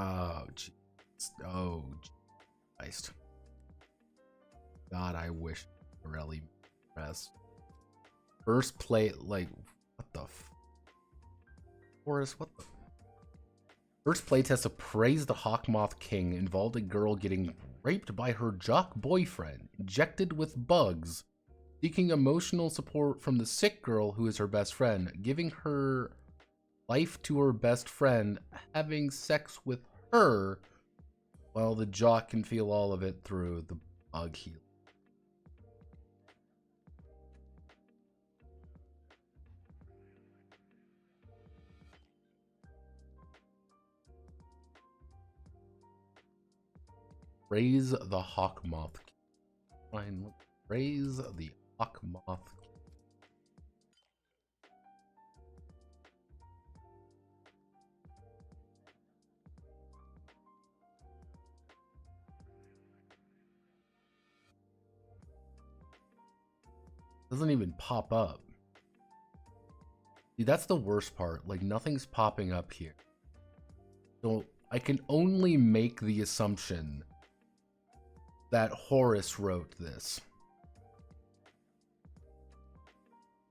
Oh, jeez. Oh, Christ. God, I wish really pressed. First play, like, what the Forrest, what the? First playtest of Praise the Hawkmoth King involved a girl getting raped by her jock boyfriend, injected with bugs, seeking emotional support from the sick girl who is her best friend, giving her life to her best friend, having sex with her, while the jock can feel all of it through the bug heal. Raise the Hawkmoth. Fine. Raise the Hawkmoth. Doesn't even pop up. See, that's the worst part. Like, nothing's popping up here. So I can only make the assumption that Horace wrote this.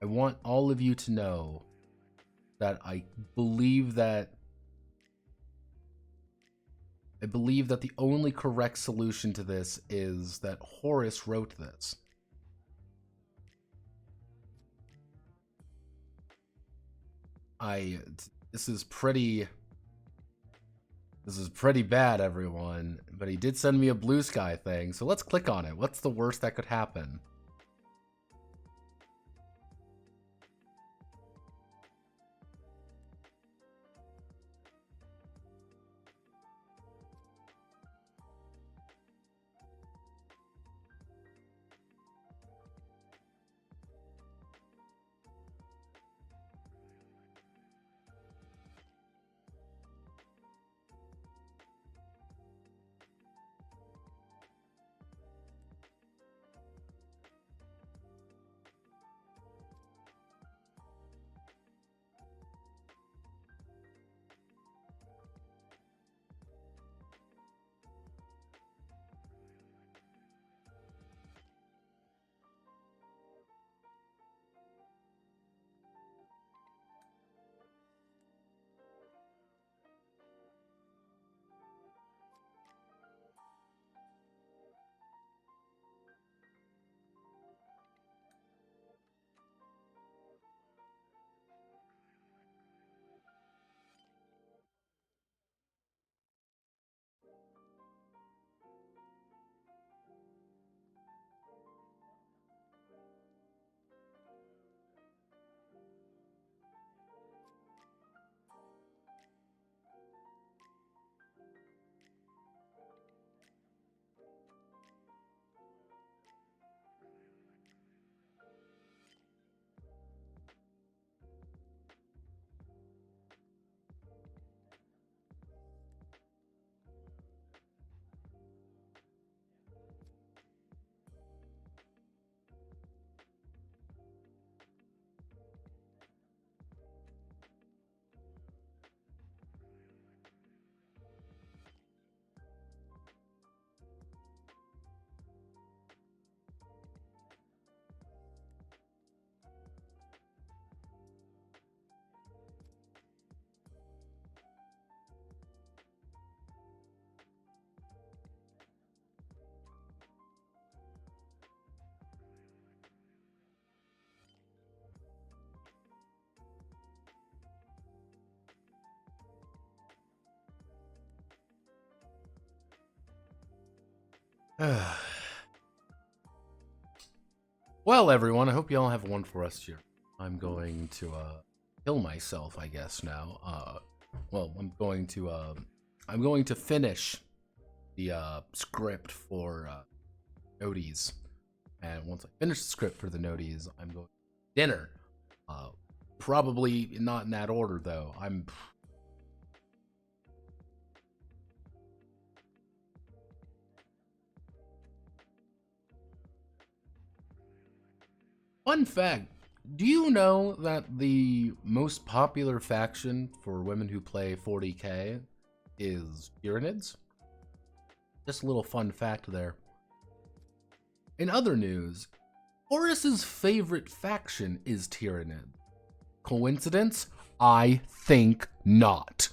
I want all of you to know that I believe that the only correct solution to this is that Horace wrote this. This is pretty bad, everyone, but he did send me a blue sky thing, so let's click on it. What's the worst that could happen? Well, everyone, I hope you all have one for us here. I'm going to kill myself, I guess now. Well, I'm going to finish the script for noties, and once I finish the script for the noties, I'm going to dinner. Probably not in that order, though. Fun fact, do you know that the most popular faction for women who play 40k is Tyranids. Just a little fun fact there. In other news, Horus's favorite faction is Tyranid. Coincidence? I think not.